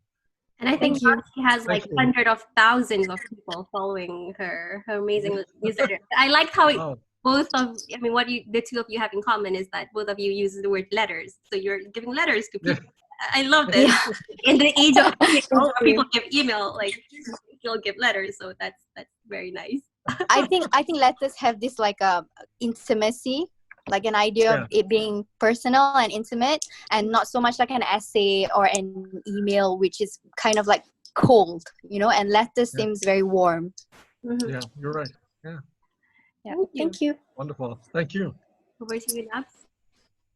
And I think she has like hundreds of thousands of people following her amazing newsletter. I like how what the two of you have in common is that both of you use the word letters. So you're giving letters to people. I love this. In the age of people give email, like you'll give letters. So that's very nice. I think letters have this like intimacy, like an idea of it being personal and intimate, and not so much like an essay or an email, which is kind of like cold, and letters seems very warm. Yeah, you're right. Yeah. Thank you. Wonderful. Thank you. Over to you, Nabs.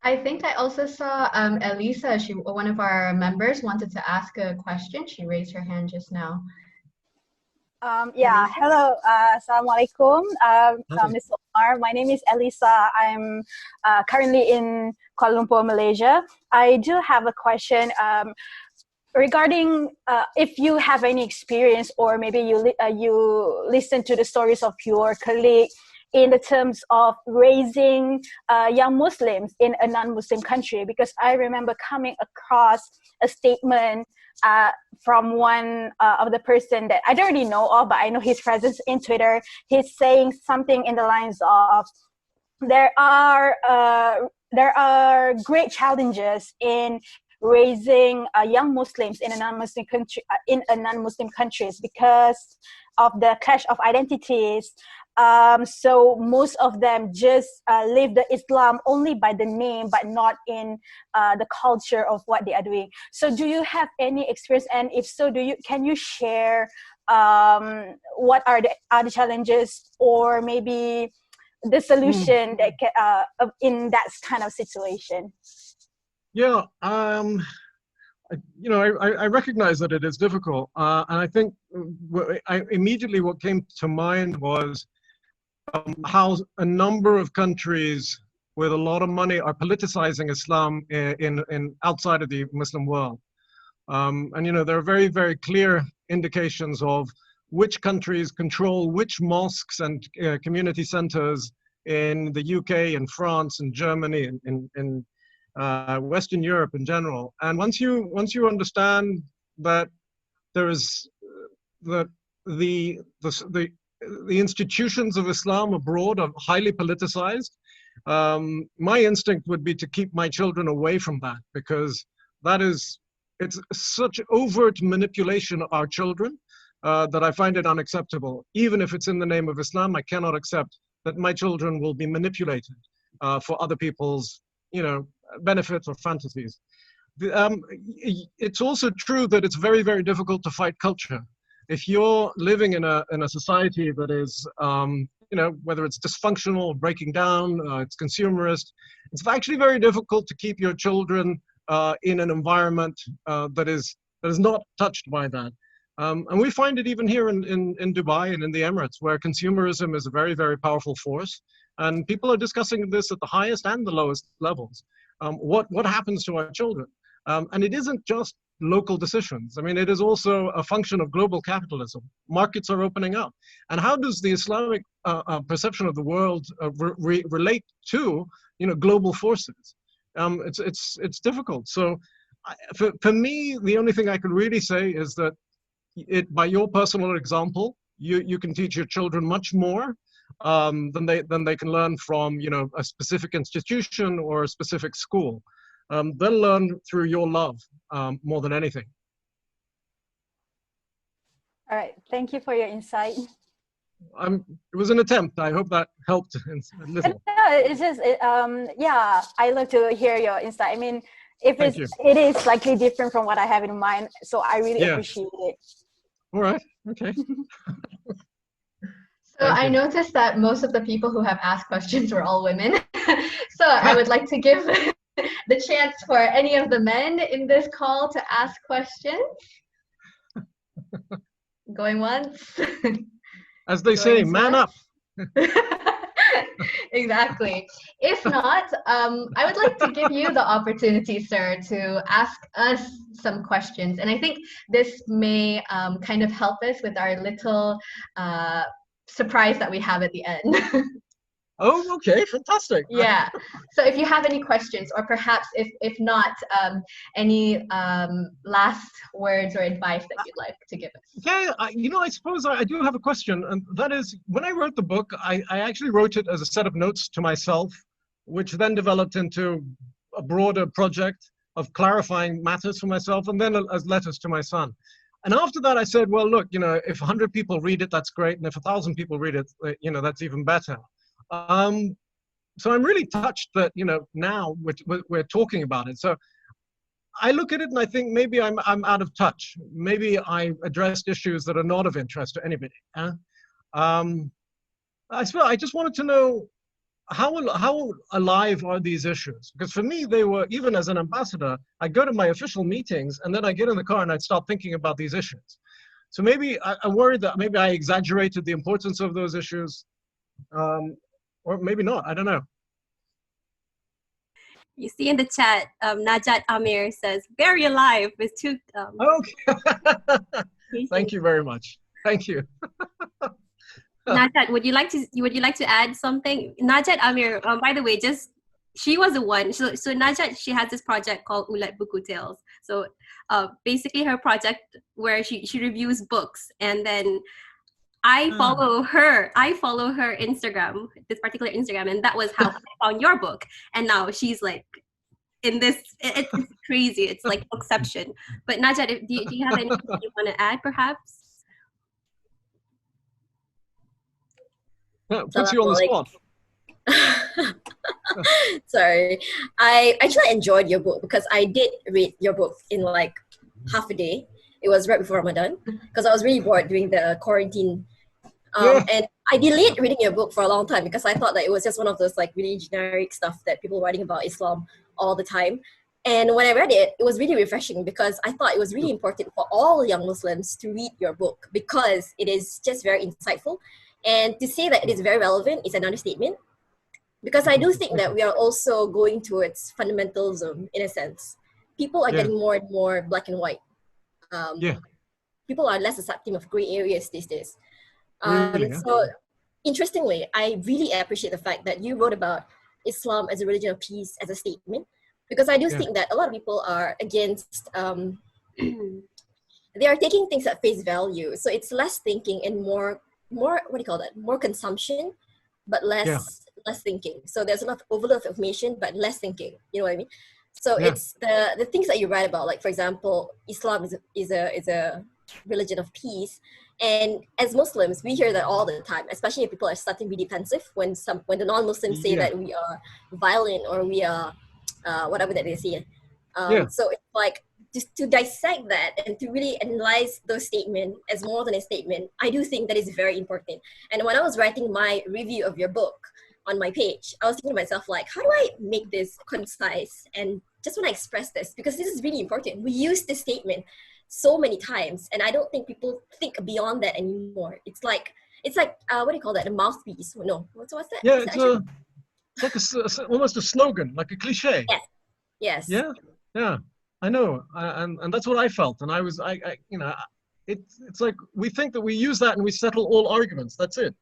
I think I also saw Elisa, one of our members, wanted to ask a question. She raised her hand just now. Yeah, hello, Assalamualaikum, Mr. Omar. My name is Elisa. I'm currently in Kuala Lumpur, Malaysia. I do have a question regarding if you have any experience, or maybe you listen to the stories of your colleague in the terms of raising young Muslims in a non-Muslim country, because I remember coming across a statement from one of the person that I don't really know of, but I know his presence in Twitter. He's saying something in the lines of, there are great challenges in raising young Muslims in a non-Muslim country, countries, because of the clash of identities. So most of them just live the Islam only by the name, but not in the culture of what they are doing. So do you have any experience? And if so, can you share what are the other challenges, or maybe the solution that in that kind of situation? Yeah, you know, I recognize that it is difficult, and I think immediately what came to mind was how a number of countries with a lot of money are politicizing Islam in outside of the Muslim world. And you know, there are very, very clear indications of which countries control which mosques and community centers in the UK and France and Germany and Western Europe in general. And once you understand that there is that the institutions of Islam abroad are highly politicized, my instinct would be to keep my children away from that, because it's such overt manipulation of our children that I find it unacceptable. Even if it's in the name of Islam, I cannot accept that my children will be manipulated for other people's, you know, benefits or fantasies. It's also true that it's very, very difficult to fight culture. If you're living in a society that is, you know, whether it's dysfunctional or breaking down, it's consumerist, it's actually very difficult to keep your children in an environment that is not touched by that. And we find it even here in Dubai and in the Emirates, where consumerism is a very, very powerful force. And people are discussing this at the highest and the lowest levels. What happens to our children? And it isn't just local decisions. I mean, it is also a function of global capitalism. Markets are opening up. And how does the Islamic perception of the world relate to, you know, global forces? It's difficult. So for me, the only thing I can really say is that by your personal example, you can teach your children much more than they can learn from, you know, a specific institution or a specific school. They'll learn through your love more than anything. All right, thank you for your insight. It was an attempt. I hope that helped a little. No, it's just, yeah, I love to hear your insight. I mean, it is slightly different from what I have in mind, so I really appreciate it. All right, okay. So I noticed that most of the people who have asked questions were all women. So I would like to give the chance for any of the men in this call to ask questions. Going once. As they say, man up. Exactly. If not, I would like to give you the opportunity, sir, to ask us some questions. And I think this may kind of help us with our little surprise that we have at the end. Oh, okay, fantastic. Yeah. So if you have any questions, or perhaps if not, any last words or advice that you'd like to give us. Yeah, you know, I suppose I do have a question, and that is, when I wrote the book, I actually wrote it as a set of notes to myself, which then developed into a broader project of clarifying matters for myself, and then as letters to my son. And after that, I said, well, look, you know, if 100 people read it, that's great, and if 1,000 people read it, you know, that's even better. So I'm really touched that, you know, now we're talking about it. So I look at it and I think maybe I'm out of touch. Maybe I addressed issues that are not of interest to anybody. I just wanted to know how alive are these issues? Because for me, they were, even as an ambassador, I go to my official meetings and then I get in the car and I start thinking about these issues. So maybe I'm worried that maybe I exaggerated the importance of those issues, or maybe not. I don't know. You see in the chat, Najat Amir says, "Very alive" with two. Okay. Thank you very much. Thank you. Najat, would you like to add something? Najat Amir, by the way, she was the one. So Najat, she has this project called Ulat Buku Tales. So basically her project where she reviews books, and then I follow her Instagram, this particular Instagram, and that was how I found your book. And now she's like in this, it's crazy. It's like Bookception. But Najat, do you have anything you want to add perhaps? Yeah, puts you on the spot. Sorry, I actually enjoyed your book because I did read your book in like half a day. It was right before Ramadan because I was really bored during the quarantine. And I delayed reading your book for a long time because I thought that it was just one of those like really generic stuff that people writing about Islam all the time. And when I read it, it was really refreshing because I thought it was really important for all young Muslims to read your book because it is just very insightful. And to say that it is very relevant is an understatement because I do think that we are also going towards fundamentalism in a sense. People are getting more and more black and white. People are less accepting of gray areas these days. So interestingly, I really appreciate the fact that you wrote about Islam as a religion of peace as a statement because I do think that a lot of people are against, they are taking things at face value. So it's less thinking and more what do you call that? More consumption, but less thinking. So there's enough overload of information, but less thinking. You know what I mean? So it's the things that you write about, like for example, Islam is a religion of peace, and as Muslims, we hear that all the time. Especially if people are starting to be defensive when the non-Muslims say that we are violent or we are whatever that they say. So it's like just to dissect that and to really analyze those statements as more than a statement, I do think that is very important. And when I was writing my review of your book on my page, I was thinking to myself, like, how do I make this concise and just want to express this? Because this is really important. We use this statement so many times, and I don't think people think beyond that anymore. It's like what do you call that? A mouthpiece? No, what's that? Yeah, it's like almost a slogan, like a cliche. Yes. Yeah. I know, and that's what I felt, and I you know, it's like we think that we use that and we settle all arguments. That's it.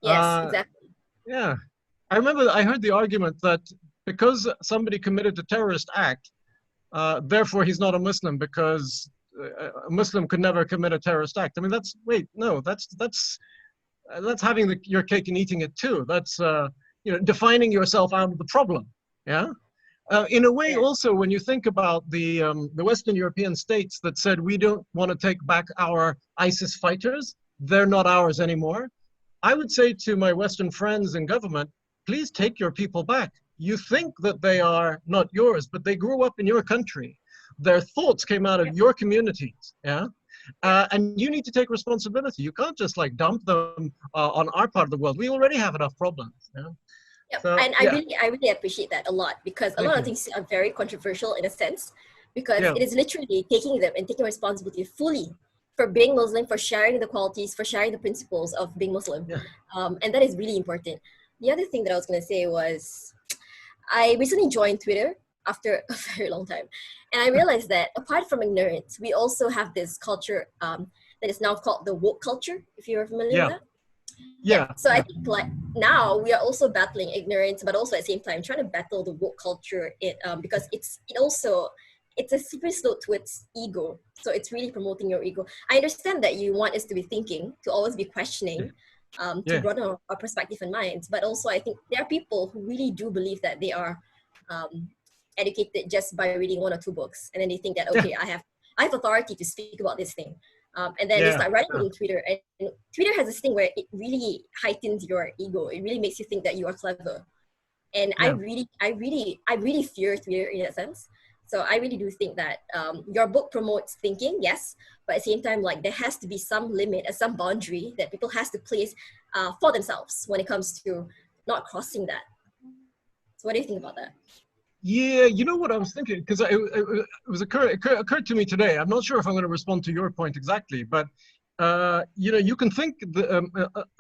Yes, exactly. Yeah, I remember I heard the argument that because somebody committed a terrorist act, therefore he's not a Muslim because a Muslim could never commit a terrorist act. I mean, that's having your cake and eating it too. That's defining yourself out of the problem. Yeah. In a way, also, when you think about the Western European states that said we don't want to take back our ISIS fighters, they're not ours anymore. I would say to my Western friends in government, please take your people back. You think that they are not yours, but they grew up in your country. Their thoughts came out of your communities, and you need to take responsibility. You can't just like dump them on our part of the world. We already have enough problems. Yeah, so, and I really appreciate that a lot because a lot of things are very controversial in a sense because it is literally taking them and taking responsibility fully for being Muslim, for sharing the qualities, for sharing the principles of being Muslim. And that is really important. The other thing that I was going to say was I recently joined Twitter after a very long time. And I realized that apart from ignorance, we also have this culture that is now called the woke culture, if you're familiar with that. So I think like now we are also battling ignorance, but also at the same time trying to battle the woke culture because it's a slippery slope towards ego. So it's really promoting your ego. I understand that you want us to be thinking, to always be questioning, to broaden our perspective and minds. But also I think there are people who really do believe that they are educated just by reading one or two books. And then they think that, okay, I have authority to speak about this thing. And then they start writing on Twitter, and Twitter has this thing where it really heightens your ego. It really makes you think that you are clever, and I really fear Twitter in that sense. So I really do think that your book promotes thinking, yes, but at the same time, like there has to be some limit, some boundary that people has to place for themselves when it comes to not crossing that. So what do you think about that? Yeah, you know what I was thinking, because it occurred to me today. I'm not sure if I'm going to respond to your point exactly, but you know, you can think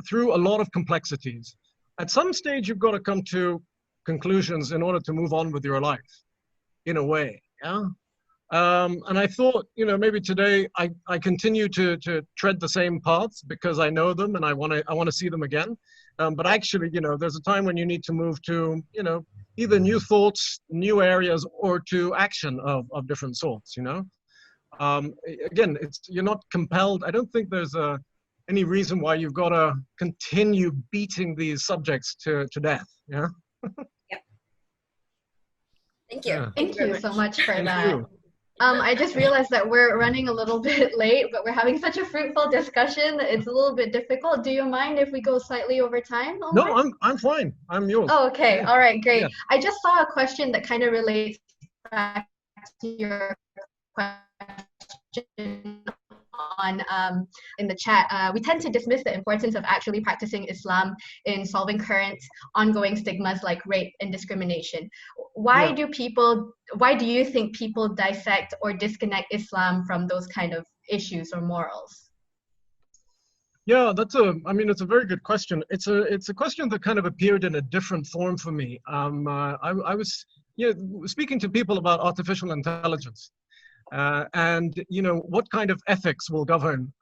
through a lot of complexities. At some stage, you've got to come to conclusions in order to move on with your life, in a way. Yeah. And I thought, you know, maybe today I continue to tread the same paths because I know them and I want to see them again. But actually, you know, there's a time when you need to move to, you know, either new thoughts, new areas, or to action of different sorts. You know, again, you're not compelled. I don't think there's any reason why you've got to continue beating these subjects to death. Yeah. Yep. Thank you. Yeah. Thank you so much for Thank that. you. I just realized that we're running a little bit late, but we're having such a fruitful discussion. It's a little bit difficult. Do you mind if we go slightly over time, Omar? No, I'm fine. I'm yours. Oh, okay. Yeah. All right, great. Yeah. I just saw a question that kind of relates back to your question on in the chat. We tend to dismiss the importance of actually practicing Islam in solving current ongoing stigmas like rape and discrimination. Why do you think people dissect or disconnect Islam from those kind of issues or morals? Yeah, I mean, it's a very good question. It's a question that kind of appeared in a different form for me. I was, you know, speaking to people about artificial intelligence. And, you know, what kind of ethics will govern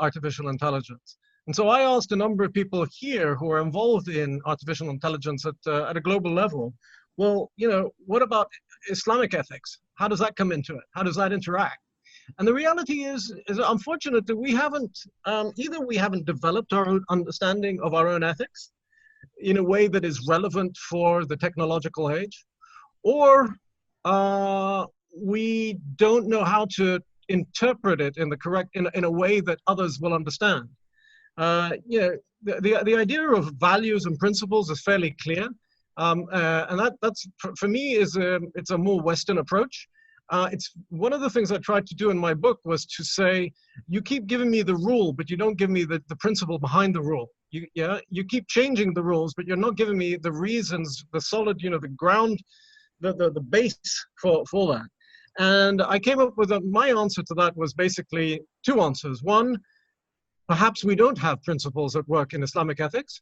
artificial intelligence? And so I asked a number of people here who are involved in artificial intelligence at a global level, well, you know, what about Islamic ethics? How does that come into it? How does that interact? And the reality is unfortunate that we haven't, either we haven't developed our own understanding of our own ethics in a way that is relevant for the technological age, or we don't know how to interpret it in a way that others will understand. You know, the idea of values and principles is fairly clear, and that's for me it's a more Western approach. It's one of the things I tried to do in my book was to say, you keep giving me the rule, but you don't give me the principle behind the rule. You keep changing the rules, but you're not giving me the reasons, the solid, you know, the ground, the base for that. And I came up with my answer to that was basically two answers. One, perhaps we don't have principles at work in Islamic ethics.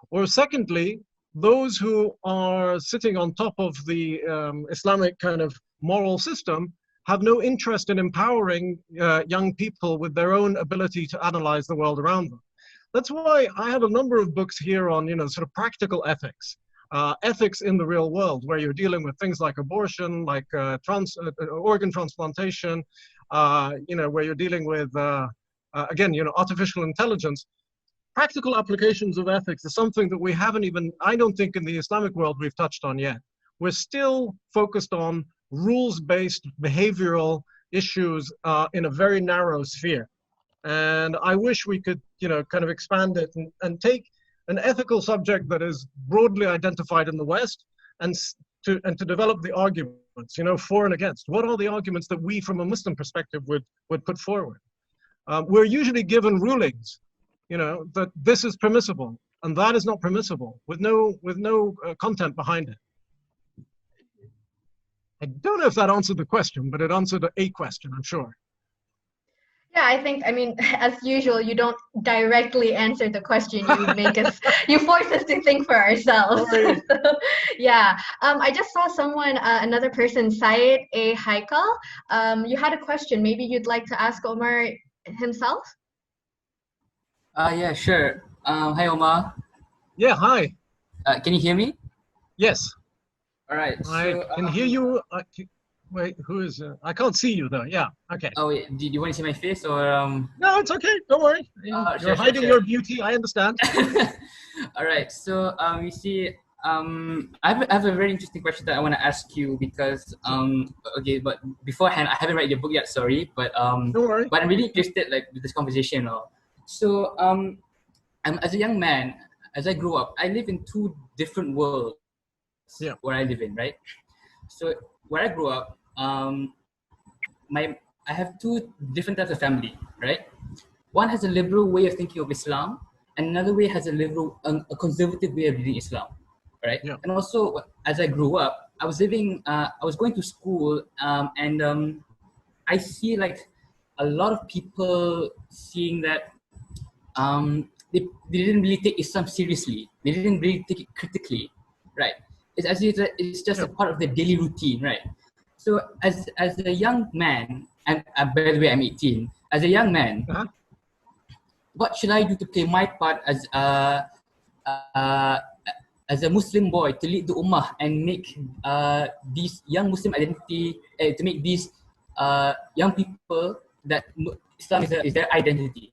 Or secondly, those who are sitting on top of the Islamic kind of moral system have no interest in empowering young people with their own ability to analyze the world around them. That's why I have a number of books here on, you know, sort of practical ethics. Ethics in the real world, where you're dealing with things like abortion, like organ transplantation, you know, where you're dealing with, again, you know, artificial intelligence. Practical applications of ethics is something that we haven't even, I don't think in the Islamic world we've touched on yet. We're still focused on rules-based behavioral issues in a very narrow sphere. And I wish we could, you know, kind of expand it and take an ethical subject that is broadly identified in the West and to develop the arguments, you know, for and against. What are the arguments that we from a Muslim perspective would put forward? We're usually given rulings, you know, that this is permissible and that is not permissible with no content behind it. I don't know if that answered the question, but it answered a question, I'm sure. Yeah, I think, I mean, as usual, you don't directly answer the question. You make us, you force us to think for ourselves. Yeah. I just saw someone, another person, Syed A. Haikal. You had a question. Maybe you'd like to ask Omar himself? Yeah, sure. Hi, Omar. Yeah, hi. Can you hear me? Yes. All right. I can hear you. Wait, who is? I can't see you though. Yeah. Okay. Oh, wait. Do you want to see my face or? No, it's okay. Don't worry. You're hiding your beauty. I understand. All right. So you see, I have a very interesting question that I want to ask you because okay, but beforehand I haven't read your book yet. Sorry, but don't worry. But I'm really interested like with this conversation. So I'm as a young man, as I grew up, I live in two different worlds. Yeah. Where I live in, right? So where I grew up, I have two different types of family, right? One has a liberal way of thinking of Islam, and another way has a conservative way of reading Islam, right? Yeah. And also, as I grew up, I was going to school, and I see like a lot of people seeing that they didn't really take Islam seriously. They didn't really take it critically, right? It's as if it's just a part of their daily routine, right? So as a young man, and by the way, I'm 18. As a young man, what should I do to play my part as a Muslim boy to lead the ummah and make these young Muslim identity, to make these young people that Islam is their identity?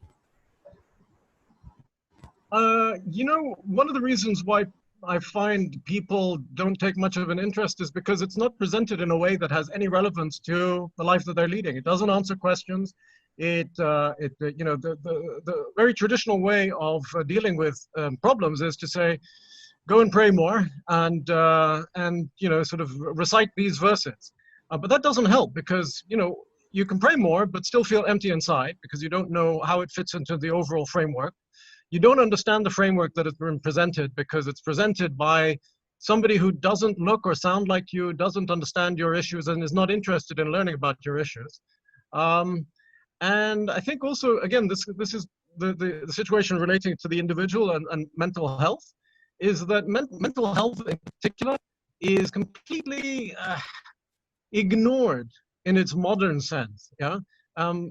You know, one of the reasons why I find people don't take much of an interest is because it's not presented in a way that has any relevance to the life that they're leading. It doesn't answer questions. You know, the very traditional way of dealing with problems is to say, go and pray more and you know, sort of recite these verses. But that doesn't help because, you know, you can pray more but still feel empty inside because you don't know how it fits into the overall framework. You don't understand the framework that has been presented because it's presented by somebody who doesn't look or sound like you, doesn't understand your issues, and is not interested in learning about your issues. And I think also, again, this is the situation relating to the individual and mental health, is that mental health in particular is completely ignored in its modern sense. Yeah.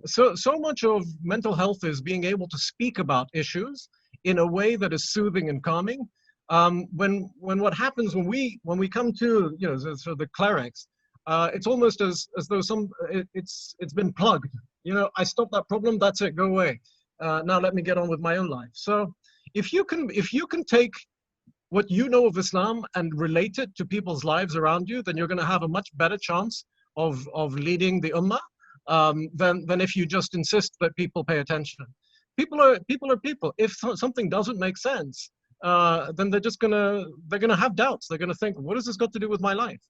So much of mental health is being able to speak about issues in a way that is soothing and calming. When what happens when we come to, you know, sort of the clerics, it's almost as though it's been plugged. You know, I stopped that problem, that's it, go away. Now let me get on with my own life. So if you can take what you know of Islam and relate it to people's lives around you, then you're going to have a much better chance of leading the ummah than if you just insist that people pay attention. People are people. If something doesn't make sense, then they're gonna have doubts. They're gonna think, what has this got to do with my life?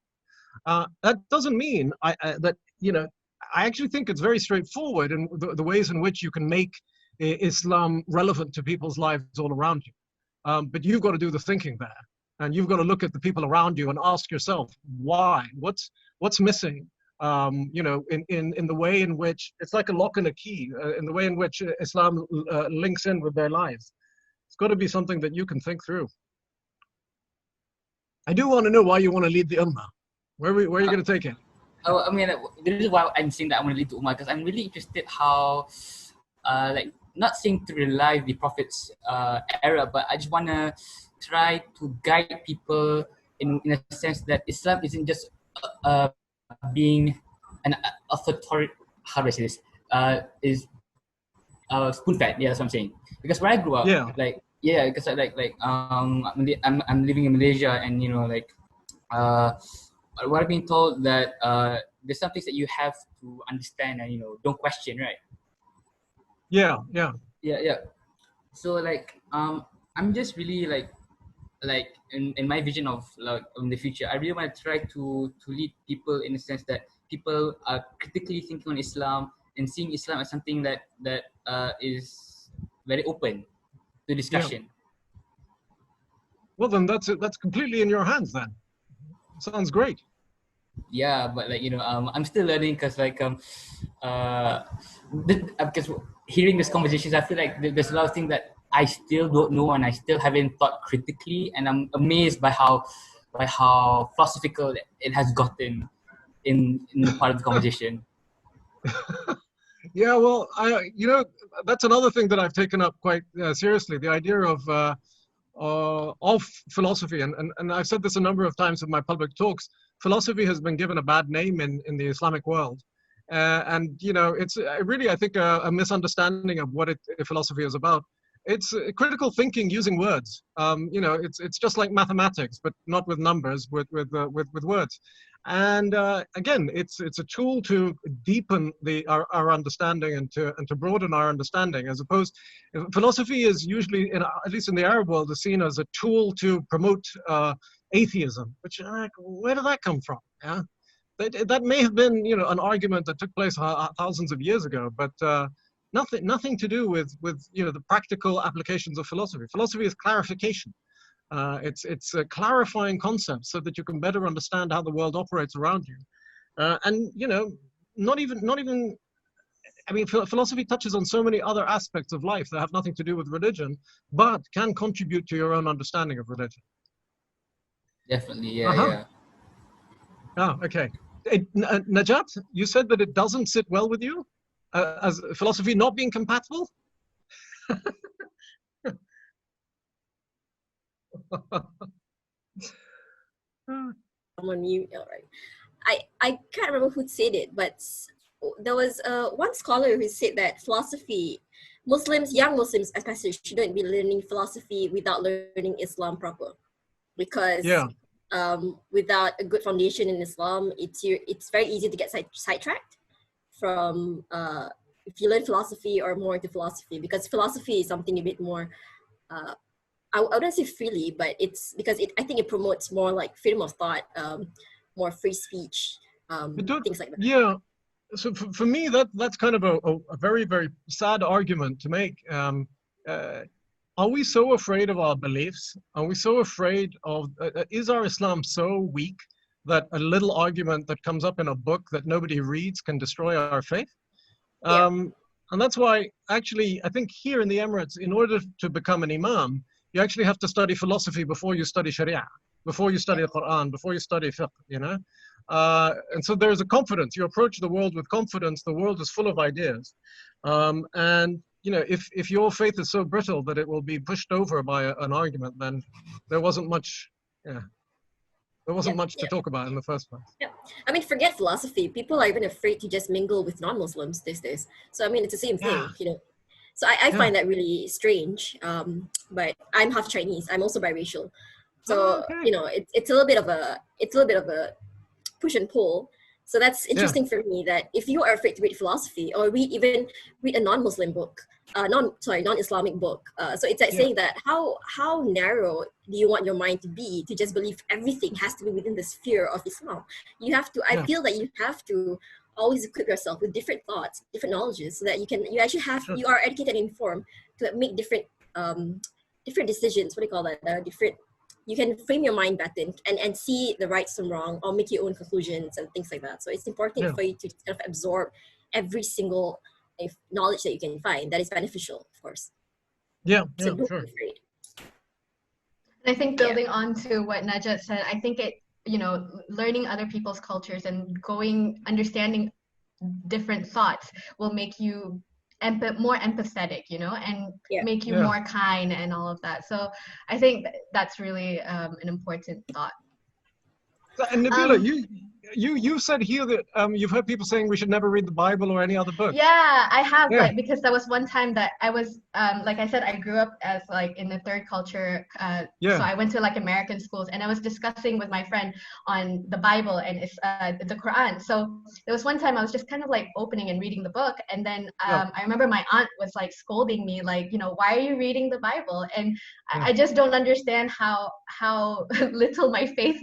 That doesn't mean that, you know, I actually think it's very straightforward in the ways in which you can make Islam relevant to people's lives all around you. But you've got to do the thinking there, and you've got to look at the people around you and ask yourself why. What's missing? You know, in the way in which it's like a lock and a key, in the way in which Islam links in with their lives. It's got to be something that you can think through. I do want to know why you want to lead the ummah. Where are you going to take it? Oh, I mean, the reason why I'm saying that I want to lead the ummah because I'm really interested how, like, not saying to relive the Prophet's era, but I just want to try to guide people in a sense that Islam isn't just being an authority, how do I say this? Is spoon-fed. Yeah, that's what I'm saying. Because where I grew up, because I'm living in Malaysia, and you know, like, what I've been told that there's some things that you have to understand and, you know, don't question, right? Yeah. So like, I'm just really like in my vision of like in the future, I really want to try to lead people in the sense that people are critically thinking on Islam and seeing Islam as something that is very open to discussion. Yeah. Well, then that's completely in your hands. Then sounds great. Yeah, but like, you know, I'm still learning because like because hearing these conversations, I feel like there's a lot of things that I still don't know and I still haven't thought critically, and I'm amazed by how philosophical it has gotten in the part of the conversation. Yeah, well, you know, that's another thing that I've taken up quite seriously, the idea of philosophy, and I've said this a number of times in my public talks. Philosophy has been given a bad name in the Islamic world, and you know, it's really, I think, a misunderstanding of what philosophy is about. It's critical thinking using words. You know, it's just like mathematics, but not with numbers, with words. And again, it's a tool to deepen our understanding and to broaden our understanding. As opposed, philosophy is usually, at least in the Arab world, is seen as a tool to promote atheism. Which, where did that come from? Yeah, that may have been, you know, an argument that took place thousands of years ago, but nothing to do with, you know, the practical applications of philosophy. Philosophy is clarification. It's clarifying concepts so that you can better understand how the world operates around you. And you know, not even. I mean, philosophy touches on so many other aspects of life that have nothing to do with religion, but can contribute to your own understanding of religion. Definitely, yeah. Oh, okay. Najat, you said that it doesn't sit well with you, as philosophy not being compatible? I'm on mute, all right. I can't remember who said it, but there was one scholar who said that philosophy, young Muslims especially, shouldn't be learning philosophy without learning Islam proper, because without a good foundation in Islam, it's very easy to get sidetracked from if you learn philosophy or more into philosophy, because philosophy is something a bit more. I wouldn't say freely, but it's because I think it promotes more like freedom of thought, more free speech, things like that. Yeah. So for me, that's kind of a very, very sad argument to make. Are we so afraid of our beliefs? Are we so afraid of, is our Islam so weak that a little argument that comes up in a book that nobody reads can destroy our faith? And that's why, actually, I think here in the Emirates, in order to become an imam, you actually have to study philosophy before you study Sharia, before you study the Quran, before you study fiqh, you know? And so there's a confidence. You approach the world with confidence. The world is full of ideas. And, you know, if your faith is so brittle that it will be pushed over by an argument, then there wasn't much, much to talk about in the first place. Yeah, I mean, forget philosophy. People are even afraid to just mingle with non-Muslims these days. So, I mean, it's the same thing, you know? So I find that really strange. But I'm half Chinese. I'm also biracial. So, you know, it's a little bit of a push and pull. So that's interesting for me, that if you are afraid to read philosophy or even read a non-Muslim book, non-Islamic book. So it's like saying that how narrow do you want your mind to be to just believe everything has to be within the sphere of Islam? You have to, I feel that you have to always equip yourself with different thoughts, different knowledges, so that you are educated and informed to make different decisions. What do you call that? You can frame your mind better and see the rights and wrong, or make your own conclusions and things like that. So it's important for you to kind of absorb every single knowledge that you can find that is beneficial, of course. So don't be afraid. And I think building on to what Najat said, I think learning other people's cultures and understanding different thoughts will make you more empathetic, you know, and make you more kind and all of that. So I think that's really an important thought. And Nabila, you said here that you've heard people saying we should never read the Bible or any other book. Yeah, I have, because there was one time that I was, like I said, I grew up as like in the third culture. So I went to like American schools, and I was discussing with my friend on the Bible and the Quran. So there was one time I was just kind of like opening and reading the book, and then I remember my aunt was like scolding me, like, you know, why are you reading the Bible? And I just don't understand how little my faith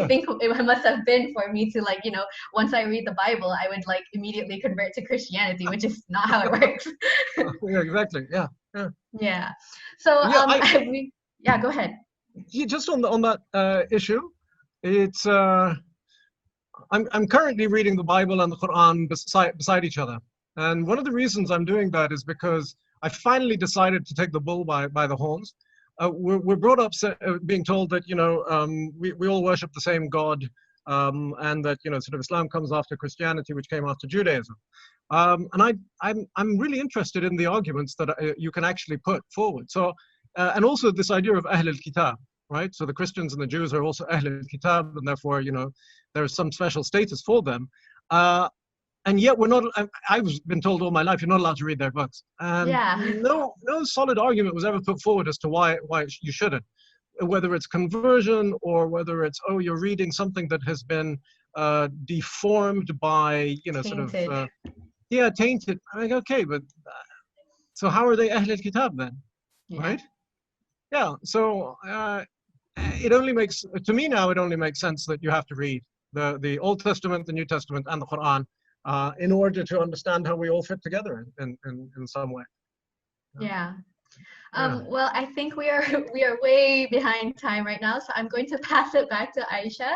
think it must have been for me to, like, you know, once I read the Bible, I would like immediately convert to Christianity, which is not how it works. Yeah, exactly. Yeah. So go ahead. Yeah, just on that issue, it's I'm currently reading the Bible and the Quran beside each other, and one of the reasons I'm doing that is because I finally decided to take the bull by the horns. We're brought up being told that, you know, we all worship the same God, and that, you know, sort of Islam comes after Christianity, which came after Judaism. And I'm really interested in the arguments that you can actually put forward. So, and also this idea of Ahl al-Kitab, right? So the Christians and the Jews are also Ahl al-Kitab, and therefore, you know, there is some special status for them. And yet we're not, I've been told all my life, you're not allowed to read their books. No solid argument was ever put forward as to why you shouldn't. Whether it's conversion or whether it's, you're reading something that has been deformed by, you know, tainted. Sort of, tainted. I'm like, okay, but so how are they Ahl al-Kitab then, right? Yeah, so it only makes, to me now, it only makes sense that you have to read the Old Testament, the New Testament, and the Quran in order to understand how we all fit together in some way. Yeah. Well, I think we are way behind time right now, so I'm going to pass it back to Aisyah,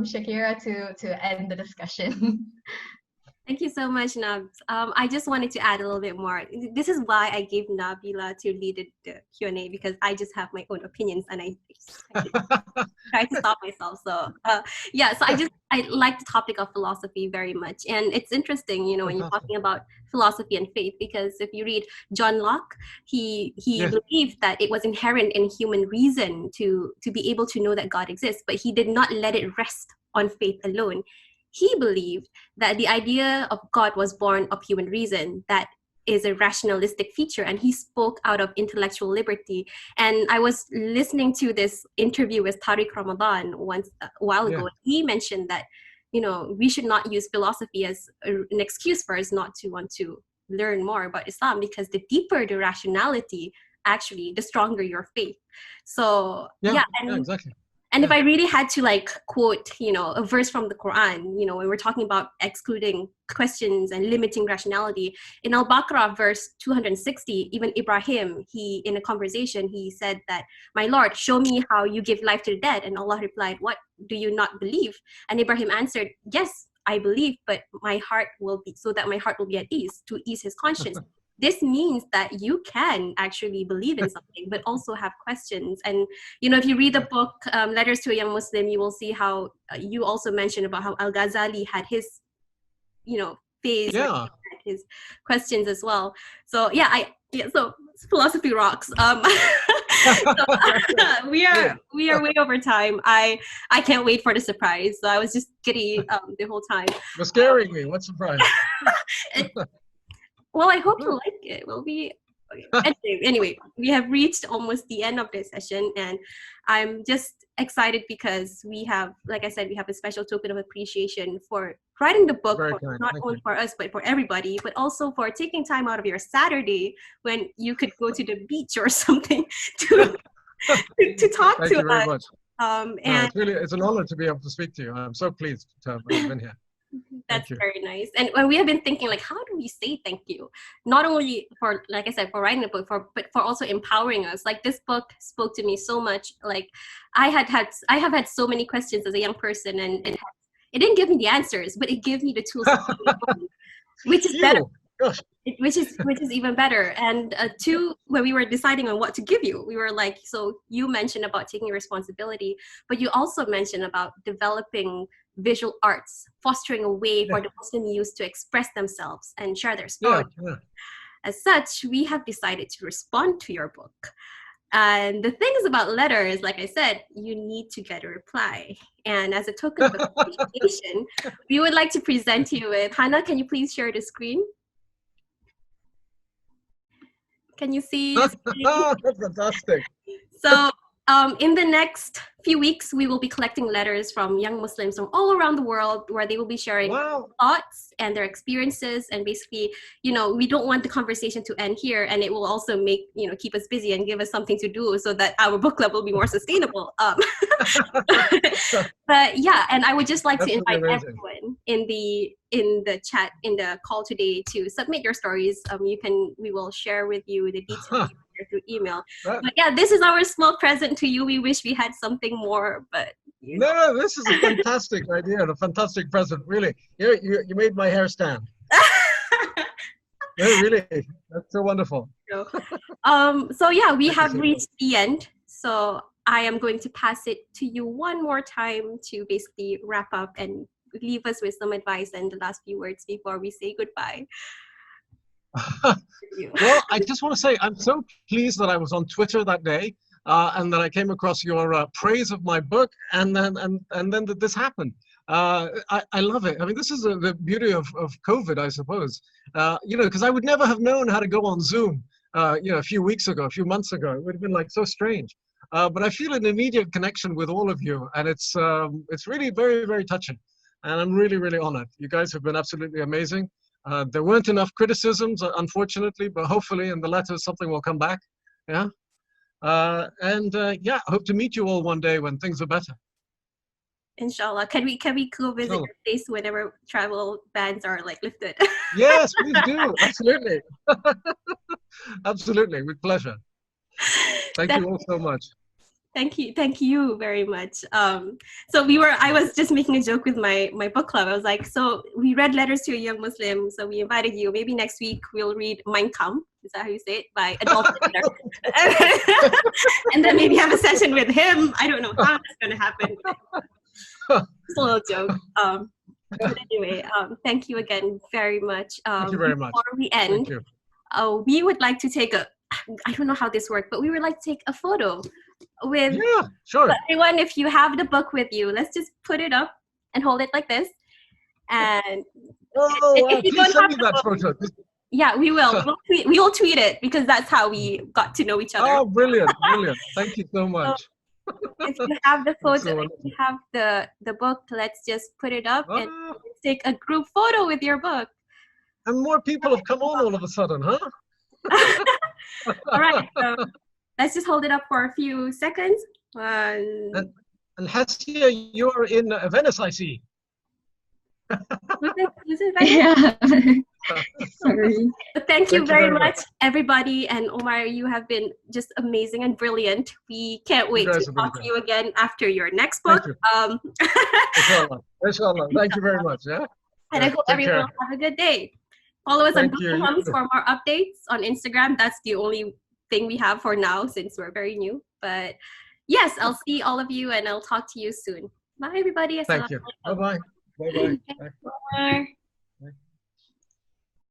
Shakirah, to end the discussion. Thank you so much, Nabs. I just wanted to add a little bit more. This is why I gave Nabila to lead the Q&A, because I just have my own opinions and I try to stop myself. So yeah, so I like the topic of philosophy very much. And it's interesting, you know, when you're talking about philosophy and faith, because if you read John Locke, he believed that it was inherent in human reason to be able to know that God exists, but he did not let it rest on faith alone. He believed that the idea of God was born of human reason, that is a rationalistic feature, and he spoke out of intellectual liberty. And I was listening to this interview with Tariq Ramadan a while ago. He mentioned that, you know, we should not use philosophy as an excuse for us not to want to learn more about Islam, because the deeper the rationality, actually, the stronger your faith. So exactly. And if I really had to like quote, you know, a verse from the Quran, you know, when we're talking about excluding questions and limiting rationality, in Al-Baqarah verse 260, even Ibrahim, in a conversation, he said that, "My Lord, show me how you give life to the dead." And Allah replied, "What, do you not believe?" And Ibrahim answered, "Yes, I believe, but my heart will be at ease, to ease his conscience." This means that you can actually believe in something, but also have questions. And, you know, if you read the book, Letters to a Young Muslim, you will see how you also mentioned about how Al-Ghazali had his, you know, phase, his questions as well. So, so philosophy rocks. So, we are way over time. I can't wait for the surprise. So I was just giddy the whole time. You're scaring me. What surprise? Well, I hope you like it. We'll be anyway. We have reached almost the end of this session, and I'm just excited because we have, like I said, we have a special token of appreciation for writing the book, not only for us but for everybody, but also for taking time out of your Saturday when you could go to the beach or something to talk Thank to you very us. much. And it's an honor to be able to speak to you. I'm so pleased to have been here. That's very nice. And we have been thinking, like, how do we say thank you? Not only for, like I said, for writing the book, but for also empowering us. Like, this book spoke to me so much. Like, I have had so many questions as a young person, and it didn't give me the answers, but it gave me the tools, which is better. Which is even better. And when we were deciding on what to give you, we were like, so you mentioned about taking responsibility, but you also mentioned about developing visual arts, fostering a way for the Muslim youth to express themselves and share their story. As such, we have decided to respond to your book. And the thing is about letters, like I said, you need to get a reply. And as a token of appreciation, we would like to present you with, Hannah, can you please share the screen? Can you see? That's fantastic. So in the next few weeks, we will be collecting letters from young Muslims from all around the world, where they will be sharing thoughts and their experiences. And basically, you know, we don't want the conversation to end here, and it will also make, you know, keep us busy and give us something to do so that our book club will be more sustainable. But yeah, and I would just like to invite everyone in the chat, in the call today, to submit your stories. We will share with you the details through email. But yeah, this is our small present to you. We wish we had something more, but no, this is a fantastic idea and a fantastic present. Really, you made my hair stand. Really, that's so wonderful. So yeah, we have reached the end. So I am going to pass it to you one more time to basically wrap up and leave us with some advice and the last few words before we say goodbye. Well, I just want to say I'm so pleased that I was on Twitter that day and that I came across your praise of my book, and then that this happened. I love it. I mean, this is the beauty of COVID, I suppose. You know, because I would never have known how to go on Zoom. You know, a few months ago, it would have been like so strange. But I feel an immediate connection with all of you, and it's really very, very touching. And I'm really, really honored. You guys have been absolutely amazing. There weren't enough criticisms, unfortunately, but hopefully in the letters something will come back. Yeah. I hope to meet you all one day when things are better. Inshallah. Can we go visit your place whenever travel bans are like lifted? Yes, please do. Absolutely. Absolutely, with pleasure. Thank you all so much. Thank you very much. So I was just making a joke with my book club. I was like, so we read Letters to a Young Muslim, so we invited you. Maybe next week we'll read Mein Kampf, is that how you say it, by Adolf Hitler. And then maybe have a session with him. I don't know how that's going to happen. It's a little joke. But anyway, thank you again very much. Thank you very much. Before we end, we would like to take I don't know how this works, but we would like to take a photo with everyone. If you have the book with you, let's just put it up and hold it like this. And if you please don't send have me the that book, photo. yeah, we will. We will tweet it because that's how we got to know each other. Oh, brilliant, brilliant. Thank you so much. So, if you have the photo, if you have the book, let's just put it up and take a group photo with your book. And more people have come on all of a sudden, huh? All right, so let's just hold it up for a few seconds. And Hassia, you're in Venice, I see. Was it Venice? Yeah. Sorry. Thank you very much, everybody. And Omar, you have been just amazing and brilliant. We can't wait to talk to you again after your next book. Inshallah. Inshallah. Thank you very much. Yeah. And I hope everyone will have a good day. Follow us on Bookinghams for more updates on Instagram. That's the only thing we have for now since we're very new. But yes, I'll see all of you and I'll talk to you soon. Bye, everybody. Thank you. Bye-bye. Bye-bye. Bye.